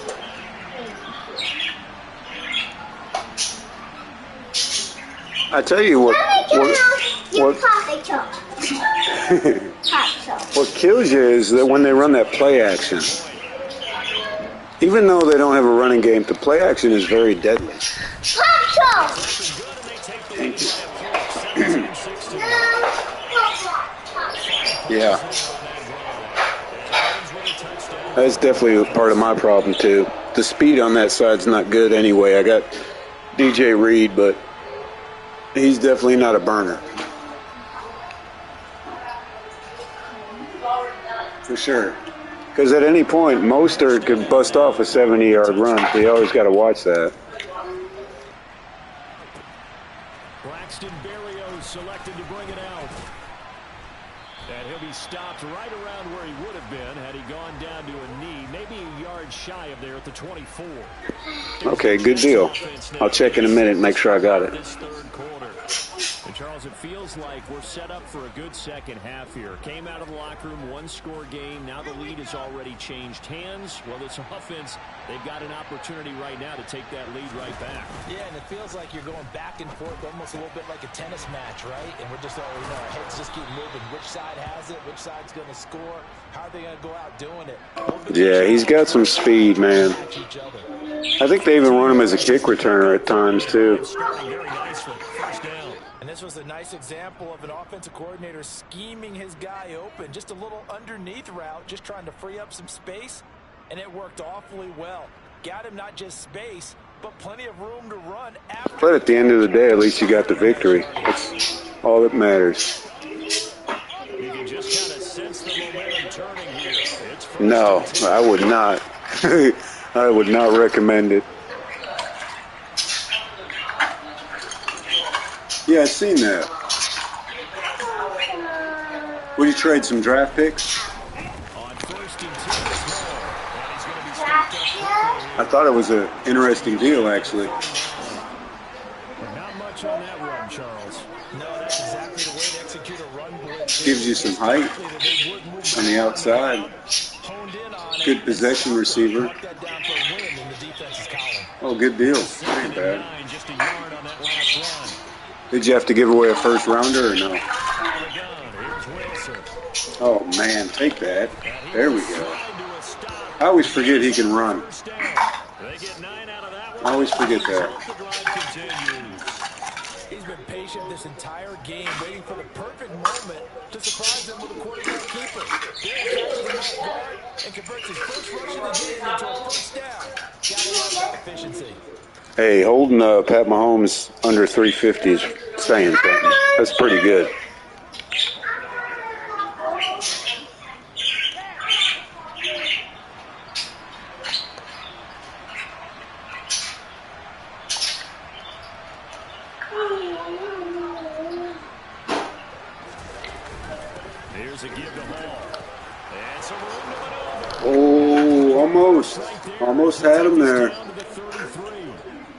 I tell you what kills you is that when they run that play action, even though they don't have a running game, the play action is very deadly. Yeah. That's definitely a part of my problem, too. The speed on that side's not good anyway. I got DJ Reed, but he's definitely not a burner. For sure. Because at any point, Mostert could bust off a 70-yard run. So you always got to watch that. Braxton Berrios selected to bring it out. And he'll be stopped right around where he would have been had he gone down to a knee, maybe a yard shy of there at the 24. Okay, good deal. I'll check in a minute and make sure I got it. And Charles, it feels like we're set up for a good second half here. Came out of the locker room, 1-score game. Now the lead has already changed hands. Well, this offense, they've got an opportunity right now to take that lead right back. Yeah, and it feels like you're going back and forth almost a little bit like a tennis match, right? And we're just all, our heads just keep moving. Which side has it? Which side's going to score? How are they going to go out doing it? Yeah, he's got some speed, man. I think they even run him as a kick returner at times, too. And this was a nice example of an offensive coordinator scheming his guy open. Just a little underneath route, just trying to free up some space, and it worked awfully well. Got him not just space, but plenty of room to run after. But at the end of the day, at least you got the victory. That's all that matters. You can just kind of sense the momentum turning here. It's No, I would not. I would not recommend it. Yeah, I've seen that. Would you trade some draft picks? on 1st and 10 is Hall. And he's going to be stopped up quickly. I thought it was an interesting deal, actually. Not much on that run, Charles. No, that's exactly the way to execute a run blitz. Gives you some height on the outside. Honed in on Good it. possession receiver. Mark that down for a win in the defense's column. Oh, good deal. Ain't 2nd and bad. 9, just a yard on that last run. Did you have to give away a first rounder or no? Out of the gun. Here's Wilson. Oh, man, take that. There we go. Slide to a stop. I always forget he can run. First down. They get 9 out of that I one. always forget that. The drive continues. He's been patient this entire game, waiting for the perfect moment to surprise them with a quarterback keeper. Then he catches him off guard and converts his first rush of the game into a first down. Gotta love that efficiency. Hey, holding Pat Mahomes under 350 is saying something. That's pretty good. Here's a give to Hall. And some room to maneuver. Oh, almost. Almost had him there. Down to the 33.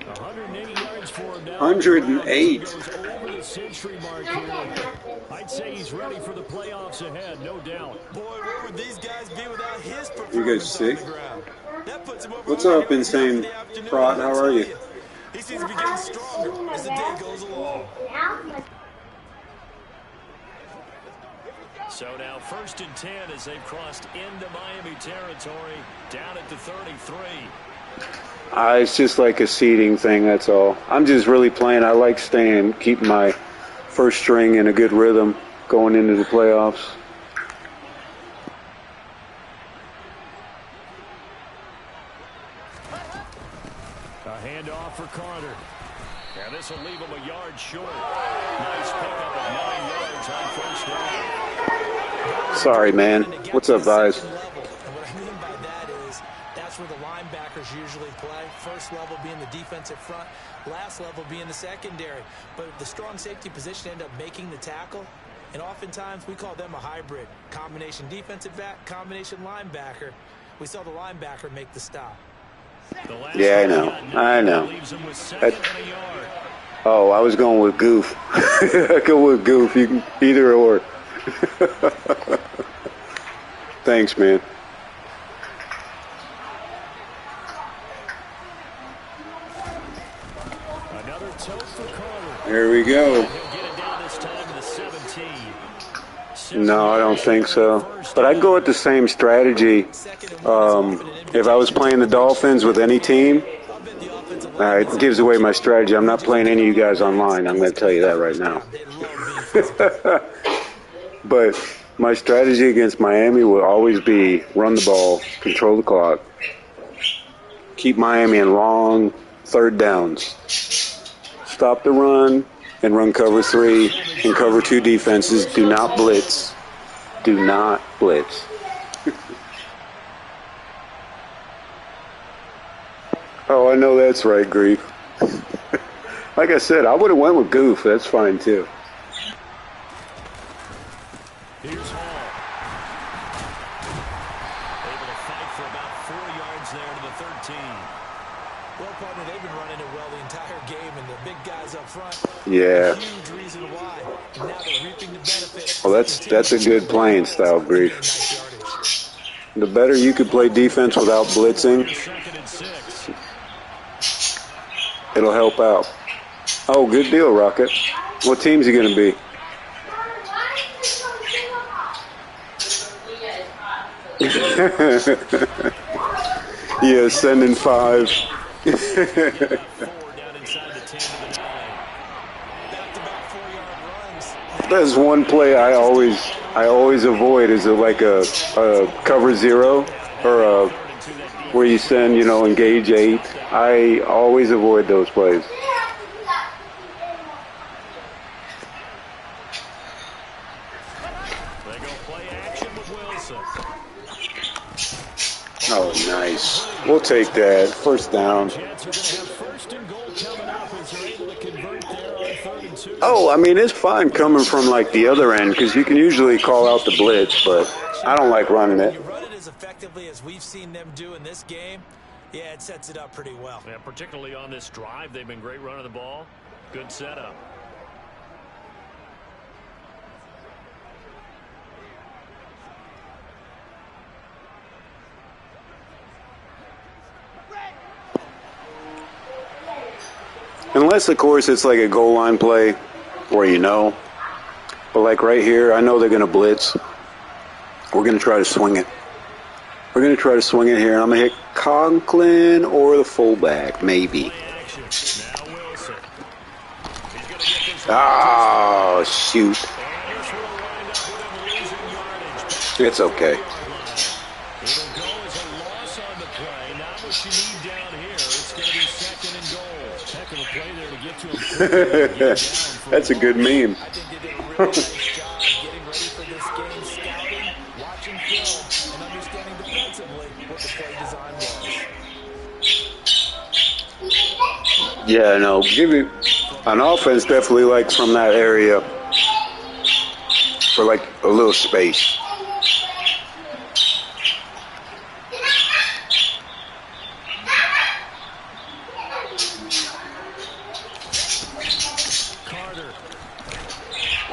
180 yards for him now. 108. Goes over the century mark here. I'd say he's ready for the playoffs ahead, no doubt. Boy, where would these guys be without his performance You guys sick? on the ground? That puts him over What's where up, he was Insane in the afternoon, Prod? How are you? He seems to be getting stronger as the day goes along. So now 1st and 10 as they've crossed into Miami territory, down at the 33. It's just like a seeding thing, that's all. I'm just really playing. I like keeping my first string in a good rhythm going into the playoffs. A handoff for Carter. And this will leave him a yard short. Nice pickup of 9 yards on 1st down. Sorry, man. What's up, guys? And what I mean by that is that's where the linebackers usually play. First level being the defensive front, last level being the secondary. But the strong safety position end up making the tackle. And oftentimes we call them a hybrid. Combination defensive back, combination linebacker. We saw the linebacker make the stop. The last Yeah, I one know. got I know. leaves him with 2nd and a yard. Oh, I was going with Goof. I go with Goof. You can either or. Thanks, man. Another tote for Carter. There we go. He'll get it down this time to the 17. No, I don't think so. But I'd go with the same strategy. If I was playing the Dolphins with any team, it gives away my strategy. I'm not playing any of you guys online. I'm going to tell you that right now. But my strategy against Miami will always be run the ball, control the clock, keep Miami in long third downs, stop the run, and run cover 3 and cover 2 defenses. Do not blitz. Do not blitz. Oh, I know that's right, Grief. Like I said, I would have went with Goof. That's fine, too. Here's Hall. Able to fight for about 4 yards there to the 13. Well, partner, they've been running it well the entire game, and the big guys up front. Yeah. Huge reason why. And now they're reaping the benefits. Well, that's a good playing style, Grief. Nice yardage. The better you could play defense without blitzing, 2nd and 6. it'll help out. Oh, good deal, Rocket. What team's he going to be? Yeah, sending 5. 4 down inside the 10 to the 9. Back-to-back 4-yard runs. There's one play I always avoid. Is it like a cover 0 or a where you send, you know, engage 8. I always avoid those plays. They go play action with Wilson. Oh, nice. We'll take that. First down. Jets are going to have first and goal coming up as they're able to convert there on 3rd and 2. Oh, I mean, it's fine coming from, like, the other end because you can usually call out the blitz, but I don't like running it. You run it as effectively as we've seen them do in this game, yeah, it sets it up pretty well. And particularly on this drive, they've been great running the ball. Good setup. Unless, of course, it's like a goal line play where you know. But like right here, I know they're going to blitz. We're going to try to swing it. We're going to try to swing it here. And I'm going to hit Conklin or the fullback, maybe. Oh, shoot. It's okay. It'll go as a loss on the play. Not what you need down here. It's going to be 2nd and goal. Heck of a play there to get to him. That's a good meme. I think they did a really nice job getting ready for this game, scouting, watching film, and understanding defensively what the play design was. Yeah, no, give me an offense definitely like from that area for like a little space.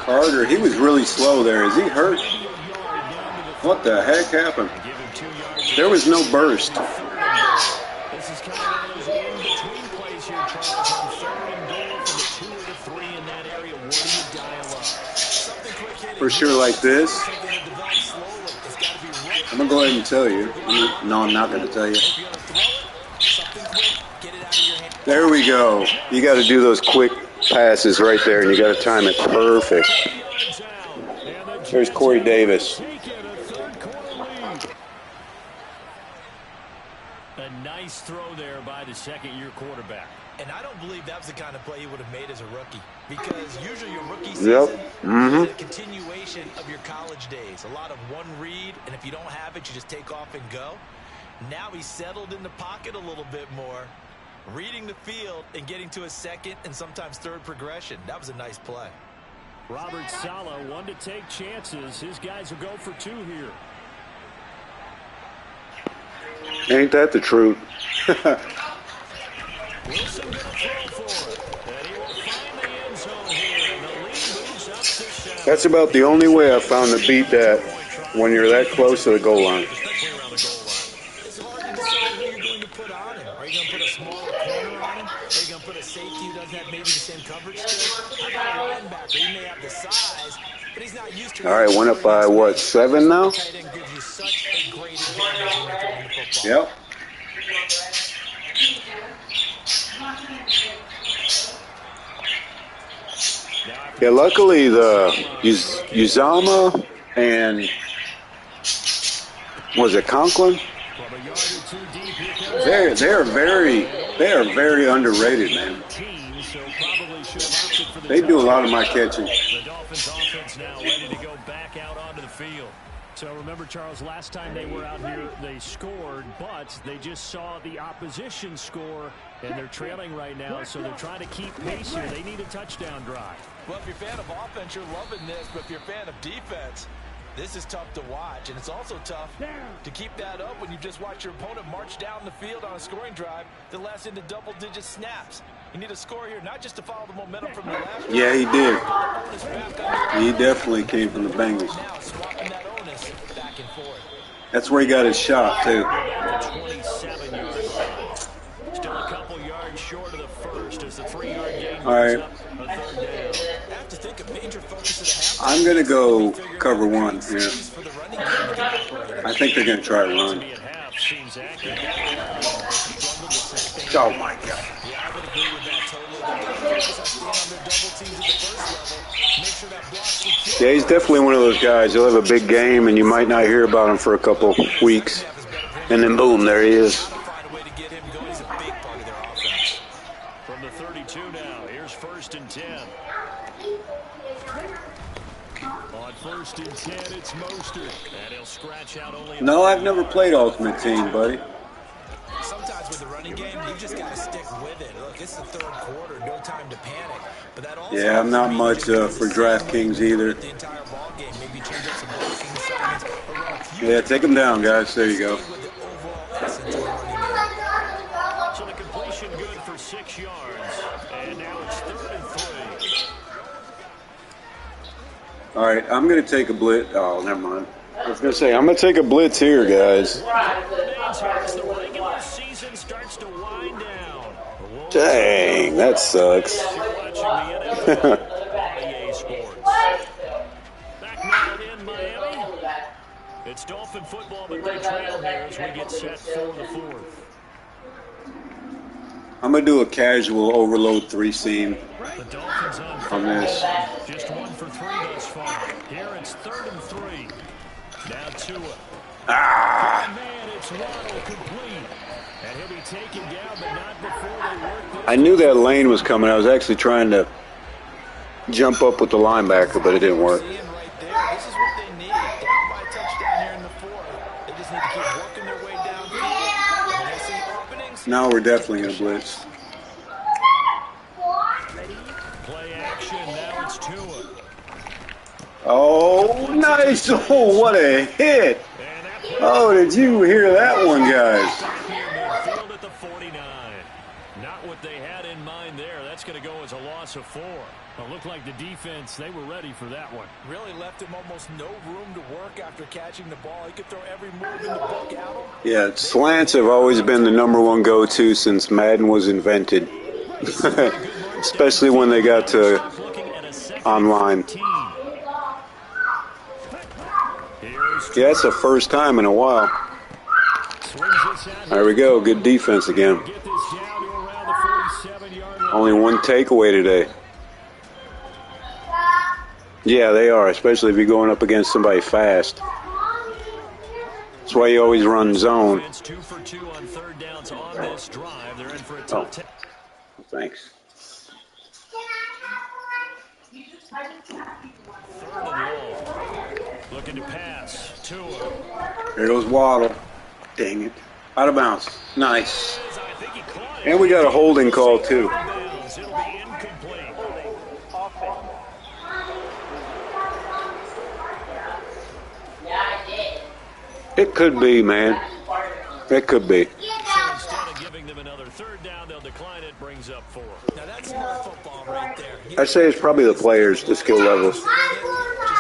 Carter, he was really slow there. Is he hurt? What the heck happened? There was no burst. This is kind of one of those in-between plays here, Charles. On 3rd and goal from the 2 or the 3 in that area. What do you dial up? For sure like this. I'm going to go ahead and tell you. No, I'm not going to tell you. There we go. You got to do those quick passes right there, and you got to time it perfect. There's Corey Davis. A nice throw there by the second-year quarterback. And I don't believe that was the kind of play he would have made as a rookie. Because usually your rookie season is a continuation of your college days. A lot of one read, and if you don't have it, you just take off and go. Now he's settled in the pocket a little bit more, reading the field and getting to a 2nd and sometimes 3rd progression. That was a nice play. Robert Saleh, one to take chances. His guys will go for 2 here. Ain't that the truth? Wilson going to throw for it. And he will find the end zone here. And the lead moves up to 7. That's about the only way I've found to beat that when you're that close to the goal line. Especially around the goal line. It's hard to decide who you're going to put on him. Are you going to put a smaller corner on him? Are you going to put a safety who doesn't have maybe the same coverage skills? How about a linebacker? He may have the size, but he's not used to it. All right, went up by, what, 7 now? Tight end gives you such a great advantage when you're throwing the football. Yep. Yeah, luckily the Uzama and was it Conklin? They are very underrated, man. They do a lot of my catching. The Dolphins offense now ready to go back out onto the field. So remember, Charles, last time they were out here, they scored, but they just saw the opposition score, and they're trailing right now, so they're trying to keep pace here. They need a touchdown drive. Well, if you're a fan of offense, you're loving this, but if you're a fan of defense, this is tough to watch, and it's also tough to keep that up when you just watch your opponent march down the field on a scoring drive that lasts into double-digit snaps. You need a score here, not just to follow the momentum from the left. Yeah, he did. He definitely came from the Bengals. Now swapping that onus back and forth. That's where he got his shot, too. 27-yard line. Still a couple yards short of the first as the 3-yard gain. All right. A 3rd down. I have to think a major focus of the half. I'm going to go cover 1 here. For the running game against the I think they're going to try to run. At half seems accurate. Oh, my God. Yeah, I would agree with that totally. The defense has to stand on their double teams at the first level. Make sure that block's secure. Yeah, he's definitely one of those guys. He'll have a big game, and you might not hear about him for a couple weeks. Is better for him And then boom, there he is. Find a way to get him going. He's a big part of their offense. From the 32 now, here's 1st and 10. On 1st and 10, it's Mostert. And he'll scratch out only. No, I've never played Ultimate Team, buddy. Sometimes with the running game, you just got to stick with it. Look, it's the 3rd quarter, no time to panic. But that also Yeah, I'm not much for DraftKings either. The entire ball game, maybe change up some blocking assignments, or run a few. Yeah, take him down, guys. There you go. With the overall essence of the running game. So the completion good for 6 yards. And now it's 3rd and 3. All right, I'm going to take a blitz. Oh, never mind. I was going to say, I'm going to take a blitz here, guys. As the regular season starts to wind down. Dang, that sucks. Watching the NFL on EA Sports. Back now in Miami. It's Dolphin football, but they trail here as we get set for the 4th. I'm going to do a casual overload 3-seam The Dolphins on this. just 1 for 3 thus far. Here it's 3rd and 3. Now Tua. Ah! Man, it's Waddle complete. And he'll be taken down, but not before they work this. I knew that lane was coming. I was actually trying to jump up with the linebacker, but it didn't work. Seeing right there, this is what they need. Down by a touchdown here in the 4th. They just need to keep working their way downfield. When they see openings, Now we're definitely going to blitz. Play action. Now it's Tua. Oh, nice. Oh, what a hit. Oh, did you hear that one, guys? Midfield at the 49. Not what they had in mind there. That's going to go as a loss of 4. It looked like the defense, they were ready for that one. really left him almost no room to work after catching the ball. He could throw every move in the book at him. Yeah, slants have always been the #1 go-to since Madden was invented. Especially when they got to online. Yeah, it's the first time in a while. There we go. Good defense again. Only one takeaway today. Yeah, they are, especially if you're going up against somebody fast. That's why you always run zone. 2 for 2 on 3rd downs on this drive. They're in for a Oh, top 10. thanks. 3rd and long. Looking to pass. Tua. There goes Waddle. Dang it. Out of bounds. Nice. I think he caught it. And we got a holding call, too. It'll be incomplete. It could be, man. It could be. So instead of giving them another 3rd down, they'll decline it. Brings up 4. Now that's smart football right there. I'd say it's probably the players, the skill levels. Just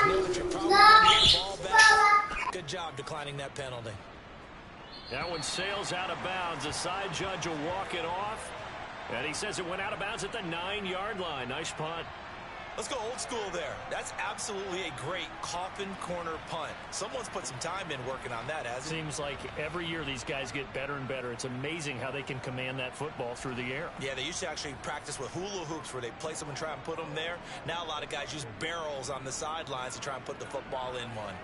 know that you're probably going to get the ball back. Good job declining that penalty. That one sails out of bounds. The side judge will walk it off. And he says it went out of bounds at the 9-yard line. Nice punt. Let's go old school there. That's absolutely a great coffin corner punt. Someone's put some time in working on that, hasn't he? Seems like every year these guys get better and better. It's amazing how they can command that football through the air. Yeah, they used to actually practice with hula hoops where they place them and try and put them there. Now a lot of guys use barrels on the sidelines to try and put the football in one.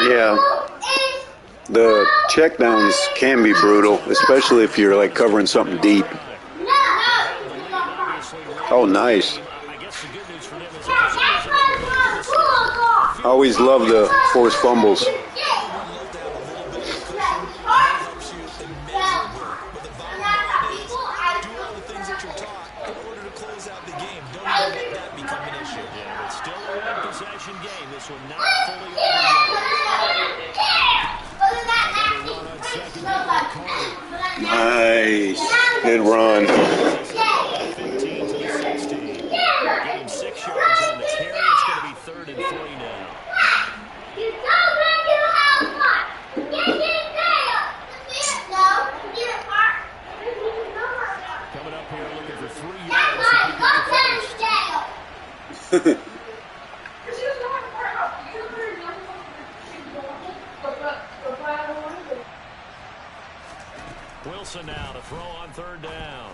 Yeah. The checkdowns can be brutal, especially if you're like covering something deep. Oh, nice. Always love the forced fumbles. Nice. Good run. 15 to the 16. Getting 6 yards on the carry. It's going to be 3rd and 3 now. Coming up here looking for 3 yards to pick up the first. Wilson now to throw on 3rd down.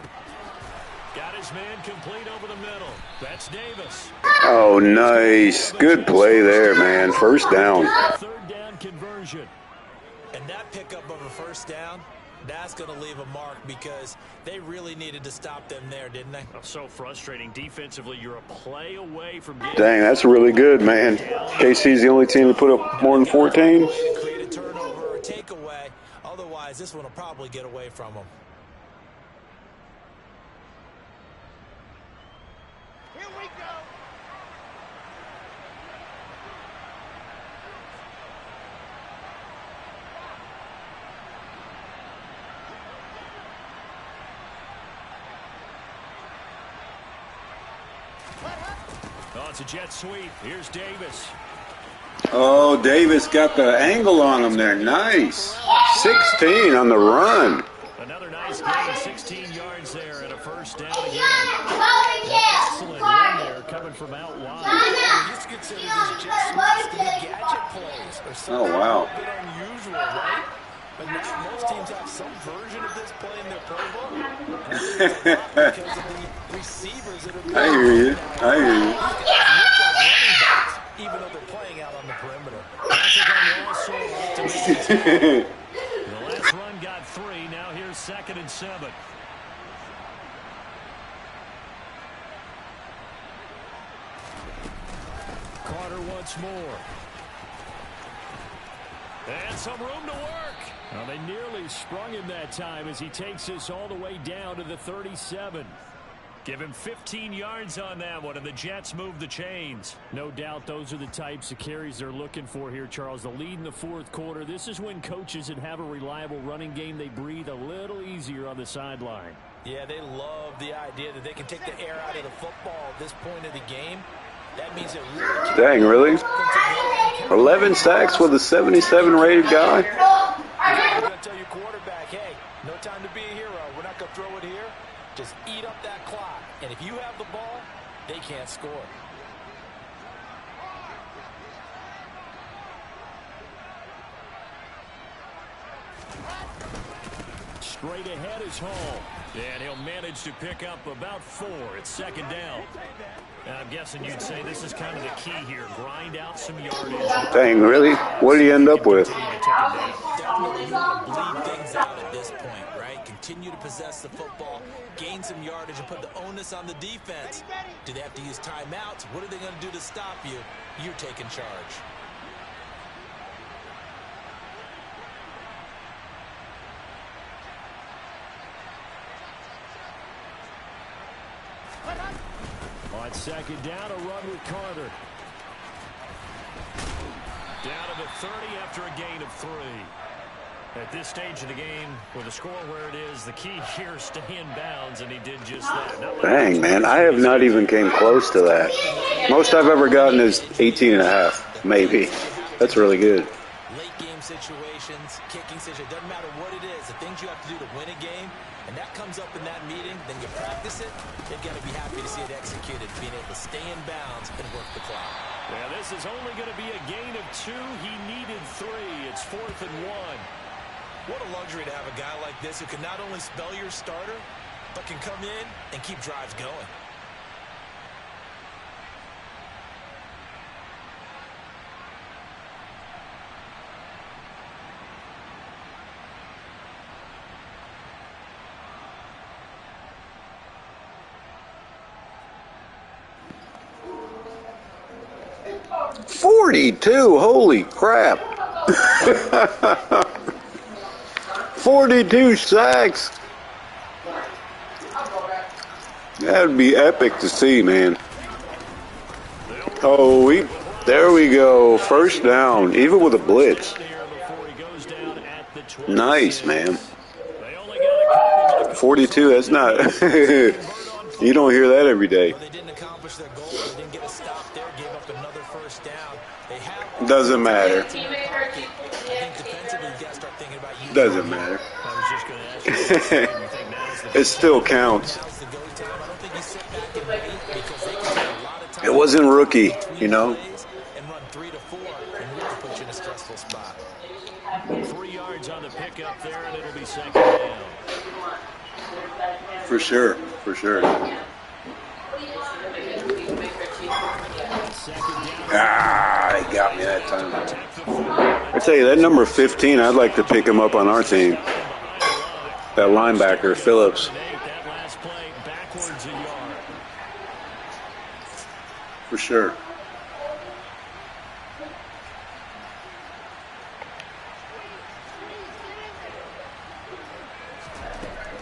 Got his man complete over the middle. That's Davis. Oh, nice. Good play there, man. First down. Third down conversion. And that pickup of a first down, that's going to leave a mark because they really needed to stop them there, didn't they? Oh, so frustrating. Defensively, you're a play away from getting... Dang, that's really good, man. KC's the only team to put up more than 14. Create a turnover or a takeaway. Otherwise, this one will probably get away from them. Here we go. Oh, it's a jet sweep. Here's Davis. Oh, Davis got the angle on him there. Nice. 16 on the run. Another nice game. 16 yards there and a first down again. Excellent run there coming from out wide. We used to consider these jet sweeps to be gadget plays or something wow. a little bit unusual, right? But now most teams have some version of this play in their playbook. And I think it's a lot because of the receivers that are... I hear you. I hear you. Even though they're playing out on the perimeter. The last run got 3. Now here's 2nd and 7. Carter once more. And some room to work. Well, they nearly sprung him that time as he takes this all the way down to the 37. Give him 15 yards on that one, and the Jets move the chains. No doubt those are the types of carries they're looking for here, Charles. The lead in the fourth quarter. This is when coaches that have a reliable running game, they breathe a little easier on the sideline. Yeah, they love the idea that they can take the air out of the football at this point of the game. That means it really... Dang, really? 11 sacks with a 77 rated guy? You're going to tell your quarterback, hey, no time to be a hero. We're not going to throw it here. Just eat up that clock. And if you have the ball, they can't score. Straight ahead is Hall. And he'll manage to pick up about 4. It's 2nd down. I'm guessing you'd say this is kind of the key here. Grind out some yardage. Dang, really? What did he end up with? Definitely bleed things out at this point, right? Continue to possess the football, gain some yardage, and put the onus on the defense. Do they have to use timeouts? What are they going to do to stop you? You're taking charge. On 2nd down, a run with Carter. Down to the 30 after a gain of 3. At this stage of the game, with the score where it is, the key here is stay in bounds, and he did just that. Dang, man, I have not even came close to that. Most I've ever gotten is 18.5, maybe. That's really good. Late game situations, kicking situations, doesn't matter what it is, the things you have to do to win a game, and that comes up in that meeting, then you practice it, they've got to be happy to see it executed, being able to stay in bounds and work the clock. Yeah, this is only going to be a gain of 2. He needed 3. It's 4th and 1. What a luxury to have a guy like this who can not only spell your starter, but can come in and keep drives going. $42, holy crap. 42 sacks. That'd be epic to see, man. Oh, there we go. First down, even with a blitz. Nice, man. 42, that's not... You don't hear that every day. They didn't accomplish their goal. They didn't get a stop there, gave up another first down. They have... Doesn't matter. I think defensively, you got to start thinking about you. Doesn't matter. I was just going to ask you. It still counts. It wasn't rookie, you know. And run 3 to 4 and really put you in a stressful spot. 3 yards on the pickup there, and it'll be 2nd down. For sure, for sure. Ah, he got me that time. I tell you, that number 15, I'd like to pick him up on our team. That linebacker, Phillips. For sure.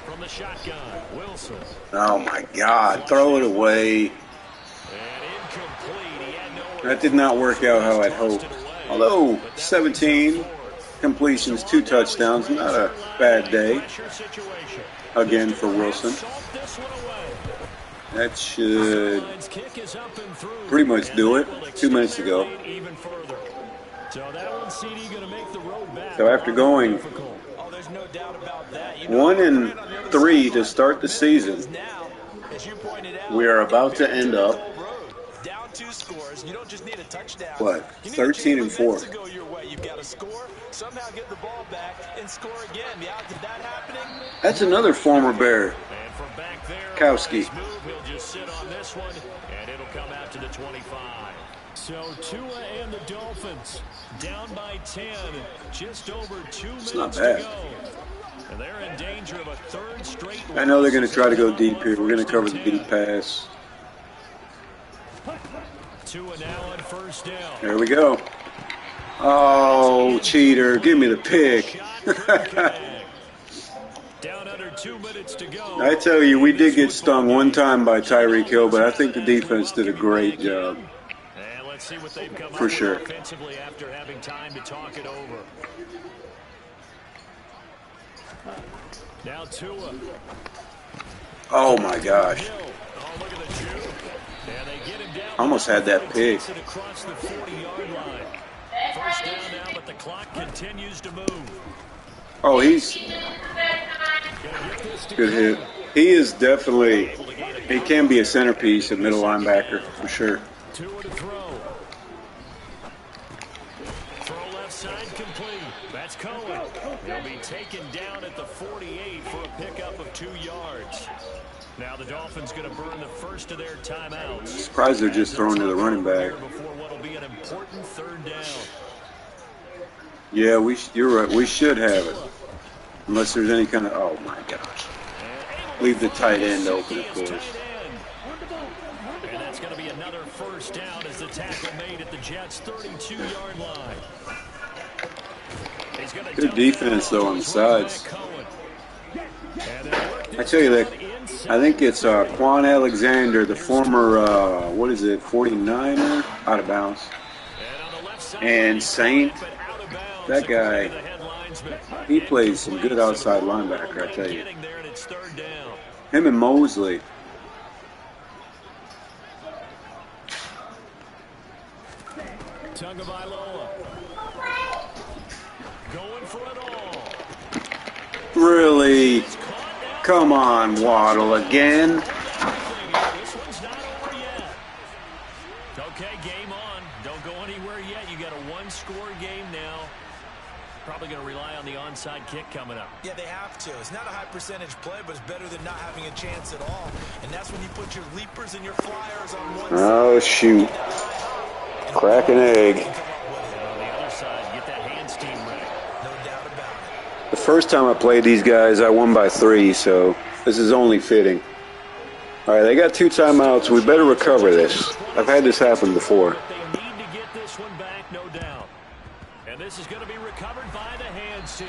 From the shotgun, Wilson. Oh my God, throw it away. That did not work out how I'd hoped. Although 17 completions, 2 touchdowns, not a bad day. Again for Wilson. That should pretty much do it. 2 minutes to go. So after going 1-3 to start the season, we are about to end up down 2 scores. You don't just need a touchdown. What? 13-4. To go your way. You've got to score, somehow get the ball back, and score again. The odds of that happening. That's another former Bear. And from back there, Kowski. He'll just sit on this one, and it'll come out to the 25. So Tua and the Dolphins down by 10, just over 2 minutes not bad. to go. And they're in danger of a 3rd straight. I know they're going to try to go deep here. We're going to cover the deep pass. Tua now on 1st down. There we go. Oh, cheater. Give me the pick. Down under 2 minutes to go. I tell you, we did get stung one time by Tyreek Hill, but I think the defense did a great job. And let's see what they've come For up sure. with offensively after having time to talk it over. Now Tua. Oh, my gosh. Oh, look at the juke. And they get him down. Almost had that pick. Across the 40-yard line. 1st down now, but the clock continues to move. Oh, he's good hit. He is definitely, he can be a centerpiece at middle linebacker, for sure. Tua to throw. Throw left side complete. That's Cohen. He'll be taken down at the 48 for a pickup of 2 yards. Now the Dolphins going to burn the first of their timeouts. Surprised they're just throwing to the running back. Before what will be an important 3rd down. Yeah, you're right. We should have it. Unless there's any kind of, oh my gosh. Leave the tight end open, of course. And that's going to be another 1st down as the tackle made at the Jets' 32-yard line. Good defense, though, on the sides. I tell you that, I think it's Quan Alexander, the former, 49er, out of bounds. And Saint, that guy, he plays some good outside linebacker, I tell you. Him and Mosley. Tagovailoa going for it all. Really? Come on, Waddle again. This one's not over yet. Okay, game on. Don't go anywhere yet. You got a 1-score game now. Probably going to rely on the onside kick coming up. Yeah, they have to. It's not a high percentage play, but it's better than not having a chance at all. And that's when you put your leapers and your flyers on one side. Oh, shoot. Crack an egg. On the other side, get that hands team ready. No doubt about it. The first time I played these guys, I won by 3, so this is only fitting. All right, they got 2 timeouts. We better recover this. I've had this happen before. They need to get this one back, no doubt. And this is going to be recovered by the hands team.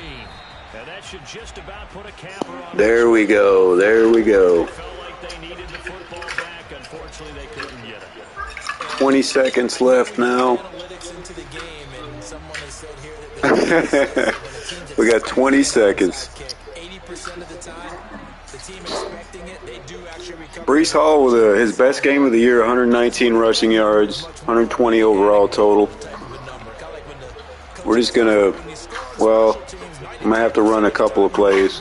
And that should just about put a capper on. There we go. There we go. Felt like they needed the football back. Unfortunately, they couldn't get it. 20 seconds left now. We got 20 seconds. 80% of the time, the team expecting it, they do actually recover. Breece Hall with his best game of the year, 119 rushing yards, 120 overall total. We're just going to, well, I'm going to have to run a couple of plays.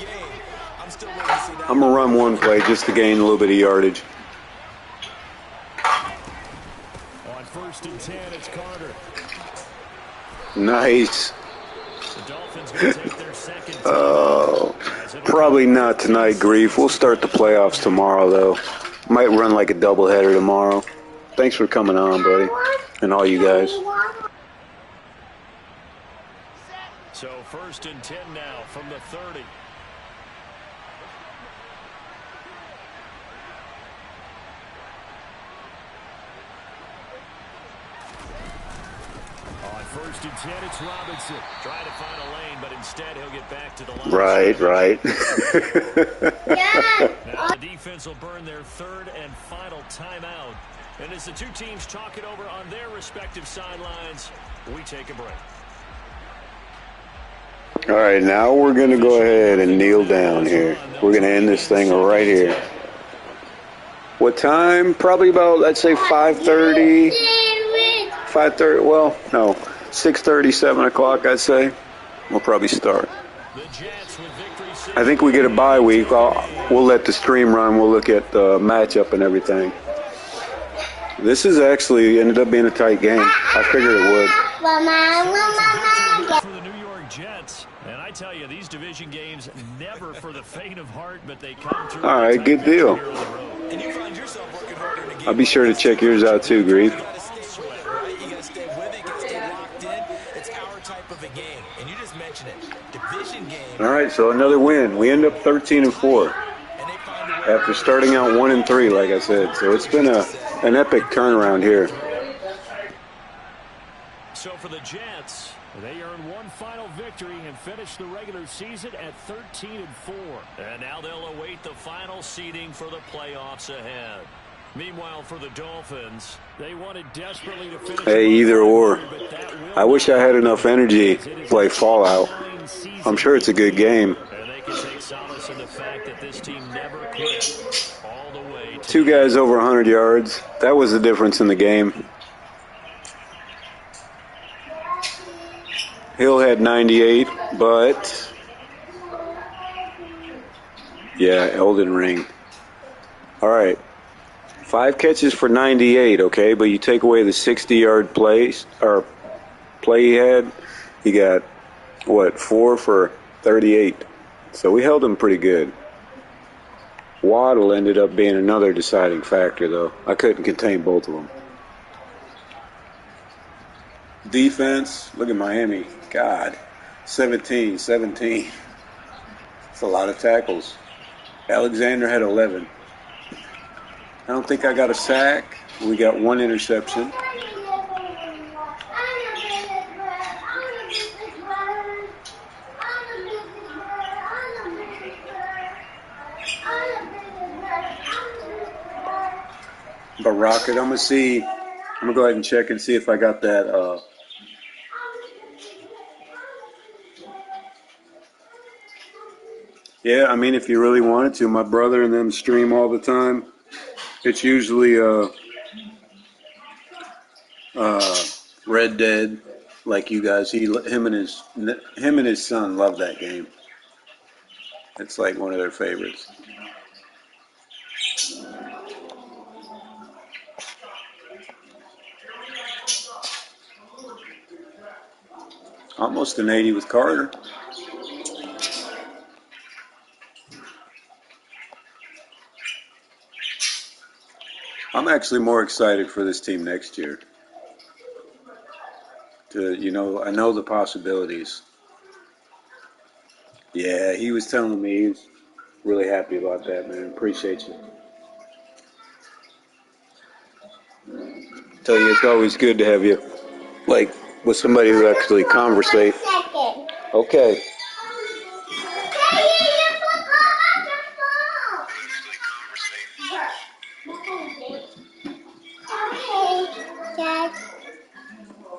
I'm going to run one play just to gain a little bit of yardage. On 1st and 10, it's Carter. Nice. The Dolphins going to take their second. Oh. As Probably not tonight, Grief. We'll start the playoffs tomorrow, though. Might run like a doubleheader tomorrow. Thanks for coming on, buddy, and all you guys. So 1st and 10 now from the 30. On 1st and 10, it's Robinson. Trying to find a lane, but instead he'll get back to the line. Right. Now the defense will burn their 3rd and final timeout. And as the two teams talk it over on their respective sidelines, we take a break. All right, now we're going to go ahead and kneel down here. We're going to end this thing right here. What time? Probably about, let's say, 5:30. 5:30, well, no, 6:30, 7 o'clock, I'd say. We'll probably start. I think we get a bye week. We'll let the stream run. We'll look at the matchup and everything. This is actually ended up being a tight game. I figured it would. For the New York Jets, and I tell you, these division games never for the faint of heart, but they come through. All right, good deal. I'll be sure to check yours out too, Grief. All right, so another win. We end up 13-4 after starting out 1-3, like I said. So it's been an epic turnaround here. So for the Jets, they earn one final victory and finish the regular season at 13-4. And now they'll await the final seeding for the playoffs ahead. Meanwhile, for the Dolphins, they wanted desperately to finish. Hey, either or. I wish I had enough energy to play Fallout. I'm sure it's a good game. And they can take solace in the fact that this team never quit all the way. Two guys over 100 yards. That was the difference in the game. Hill had 98, but yeah, Elden Ring. All right. 5 catches for 98, okay, but you take away the 60-yard play he had, he got, what, 4 for 38. So we held him pretty good. Waddle ended up being another deciding factor, though. I couldn't contain both of them. Defense, look at Miami. God, 17. It's a lot of tackles. Alexander had 11. I don't think I got a sack. We got 1 interception. But Rocket, I'm going to go ahead and check and see if I got that. Yeah, I mean, if you really wanted to, my brother and them stream all the time. It's usually Red Dead, like you guys. Him and his son love that game. It's like one of their favorites. Almost an 80 with Carter. I'm actually more excited for this team next year. I know the possibilities. Yeah, he was telling me he was really happy about that, man. Appreciate you. Tell you, it's always good to have you, like, with somebody who actually conversate. Okay.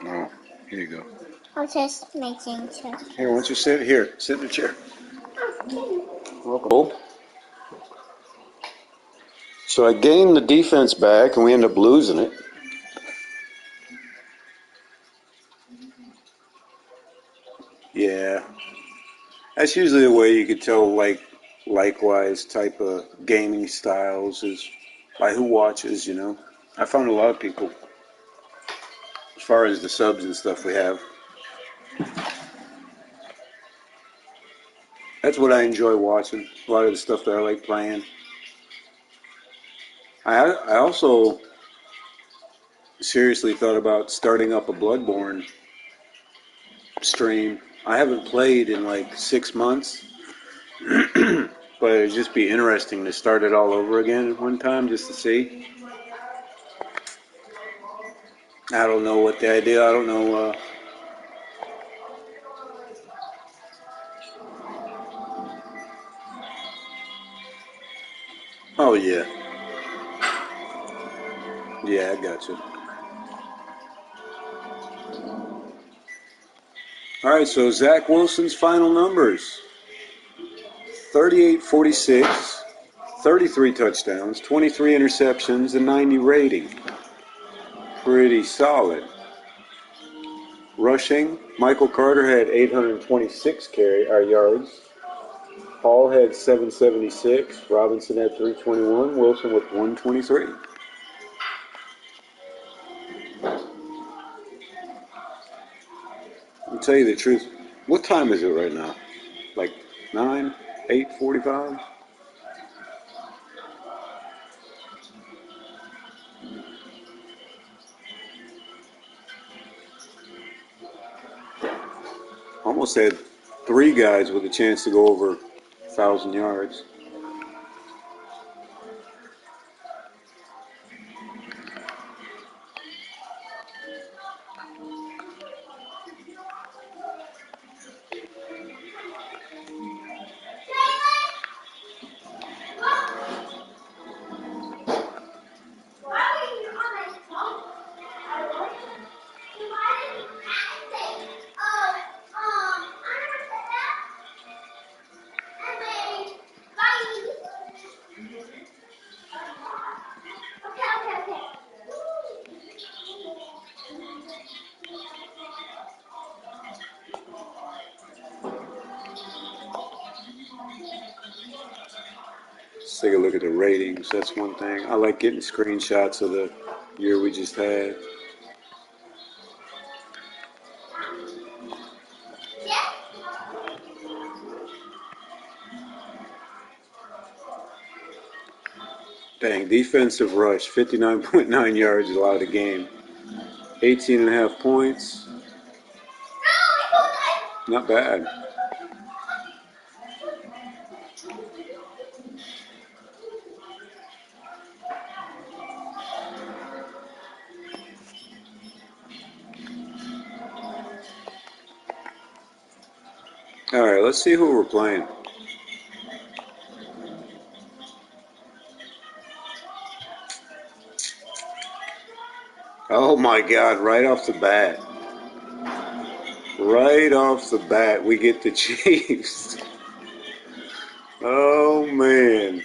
Oh, here you go. I'll just making sure. Here, why don't you sit here? Sit in the chair. Welcome. So I gained the defense back, and we end up losing it. Yeah. That's usually the way you could tell, like, likewise type of gaming styles is by who watches, you know. I found a lot of people, as far as the subs and stuff we have. That's what I enjoy watching. A lot of the stuff that I like playing. I also seriously thought about starting up a Bloodborne stream. I haven't played in like 6 months, but it'd just be interesting to start it all over again at one time just to see. I don't know what the idea. I don't know. Oh yeah, yeah, I got you. All right, so Zach Wilson's final numbers: 38-46, 33 touchdowns, 23 interceptions, and 90 rating. Pretty solid. Rushing, Michael Carter had 826 yards. Hall had 776. Robinson had 321. Wilson with 123. I'll tell you the truth. What time is it right now? Like 9, 8:45? Almost had 3 guys with a chance to go over 1,000 yards. Let's take a look at the ratings. That's one thing. I like getting screenshots of the year we just had. Dang, defensive rush, 59.9 yards allowed a game. 18.5 points. Not bad. All right, let's see who we're playing. Oh my God, right off the bat. Right off the bat, we get the Chiefs. Oh man.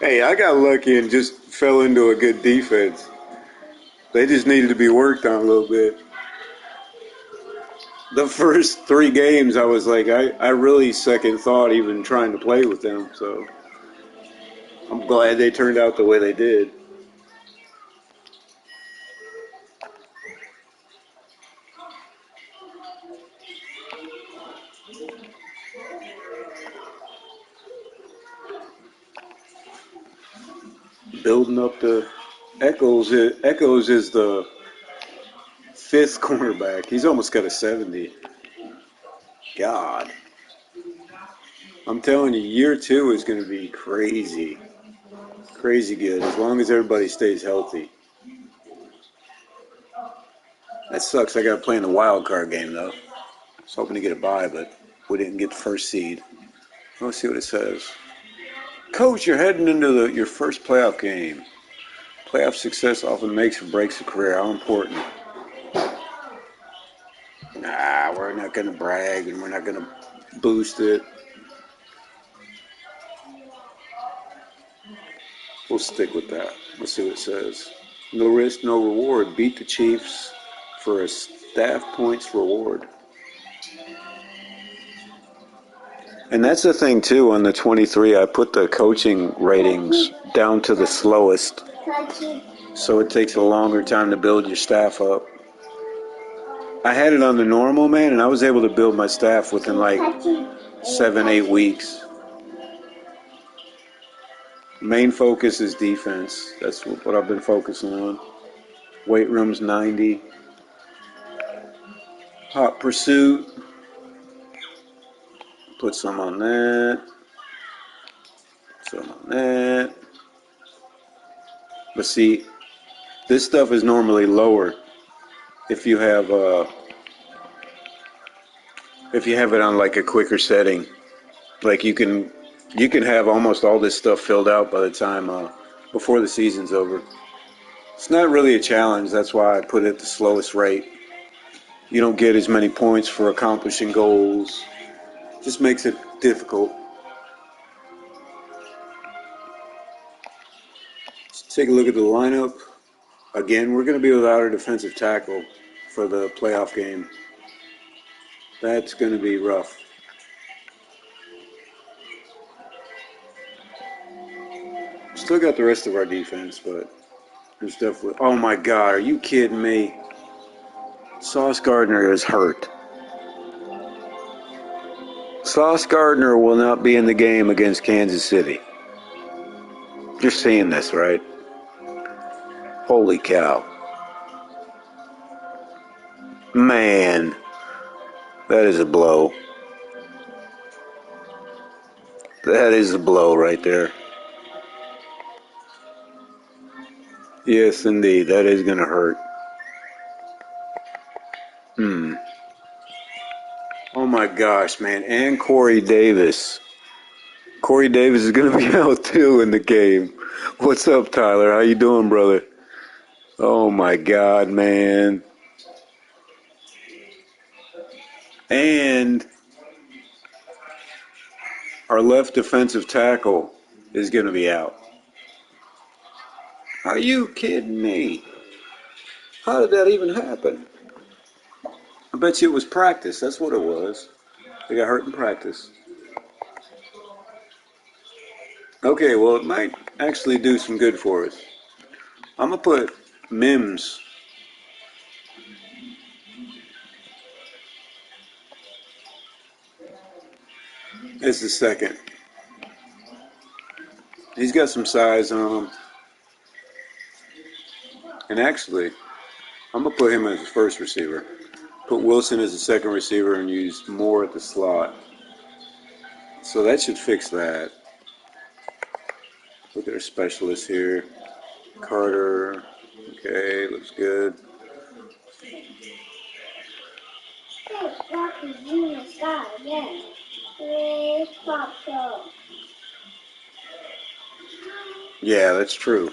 Hey, I got lucky and just fell into a good defense. They just needed to be worked on a little bit. The first 3 games, I was like, I really second thought even trying to play with them. So I'm glad they turned out the way they did. Building up the Echoes. Echoes is the 5th cornerback. He's almost got a 70. God. I'm telling you, year 2 is going to be crazy. Crazy good, as long as everybody stays healthy. That sucks. I got to play in the wild card game, though. I was hoping to get a bye, but we didn't get the first seed. Let's see what it says. Coach, you're heading into your first playoff game. Playoff success often makes or breaks a career. How important? Nah, we're not going to brag and we're not going to boost it. We'll stick with that. Let's see what it says. No risk, no reward. Beat the Chiefs for a staff points reward. And that's the thing, too, on the 23, I put the coaching ratings down to the slowest. So it takes a longer time to build your staff up. I had it on the normal, man, and I was able to build my staff within like 7-8 weeks. Main focus is defense. That's what I've been focusing on. Weight room's 90. Hot pursuit. Put some on that. Some on that. But see, this stuff is normally lower if you have it on like a quicker setting. Like you can have almost all this stuff filled out by the time before the season's over. It's not really a challenge. That's why I put it at the slowest rate. You don't get as many points for accomplishing goals. Just makes it difficult. Let's take a look at the lineup. Again, we're going to be without our defensive tackle for the playoff game. That's going to be rough. Still got the rest of our defense, but there's definitely... Oh my God, are you kidding me? Sauce Gardner is hurt. Sauce Gardner will not be in the game against Kansas City. You're seeing this, right? Holy cow. Man, that is a blow. That is a blow right there. Yes, indeed. That is going to hurt. Oh, my gosh, man. And Corey Davis. Corey Davis is going to be out, too, in the game. What's up, Tyler? How you doing, brother? Oh, my God, man. And our left defensive tackle is going to be out. Are you kidding me? How did that even happen? I bet you it was practice. That's what it was. They got hurt in practice. Okay, well, it might actually do some good for us. I'm going to put Mims as the second. He's got some size on him. And actually, I'm going to put him as the first receiver. Put Wilson as the second receiver and use Moore at the slot. So that should fix that. Look at our specialist here. Carter. Okay, looks good. Yeah, that's true.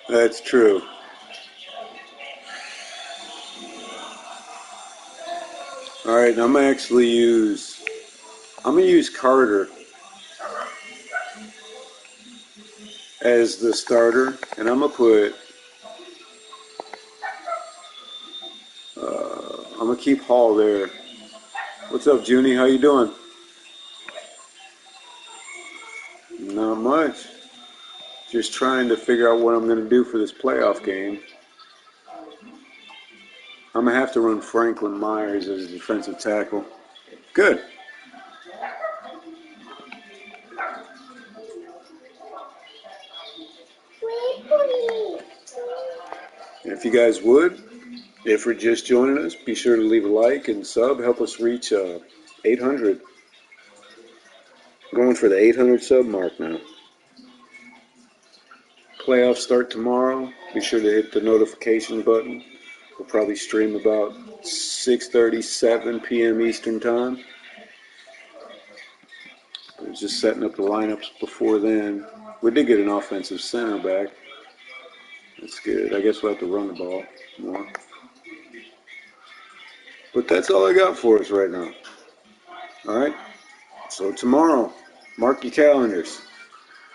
That's true. All right, I'm gonna use Carter as the starter, and I'm gonna keep Hall there. What's up, Junie? How you doing? Not much. Just trying to figure out what I'm gonna do for this playoff game. I'm gonna have to run Franklin Myers as a defensive tackle. Good. And if you guys would, if you're just joining us, be sure to leave a like and sub. Help us reach 800. Going for the 800 sub mark now. Playoffs start tomorrow. Be sure to hit the notification button. We'll probably stream about 6:30, 7 p.m. Eastern time. I was just setting up the lineups before then. We did get an offensive center back. That's good. I guess we'll have to run the ball more. But that's all I got for us right now. All right. So tomorrow, mark your calendars.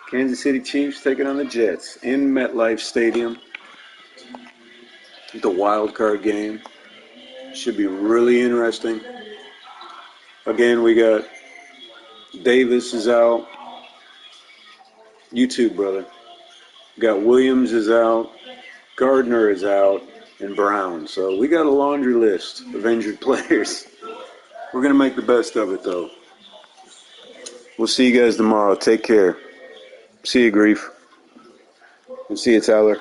Kansas City Chiefs taking on the Jets in MetLife Stadium. The wild card game. Should be really interesting. Again, we got Davis is out. You too, brother. We got Williams is out. Gardner is out. And Brown. So we got a laundry list of injured players. We're going to make the best of it, though. We'll see you guys tomorrow. Take care. See you, Grief. And see you, Tyler.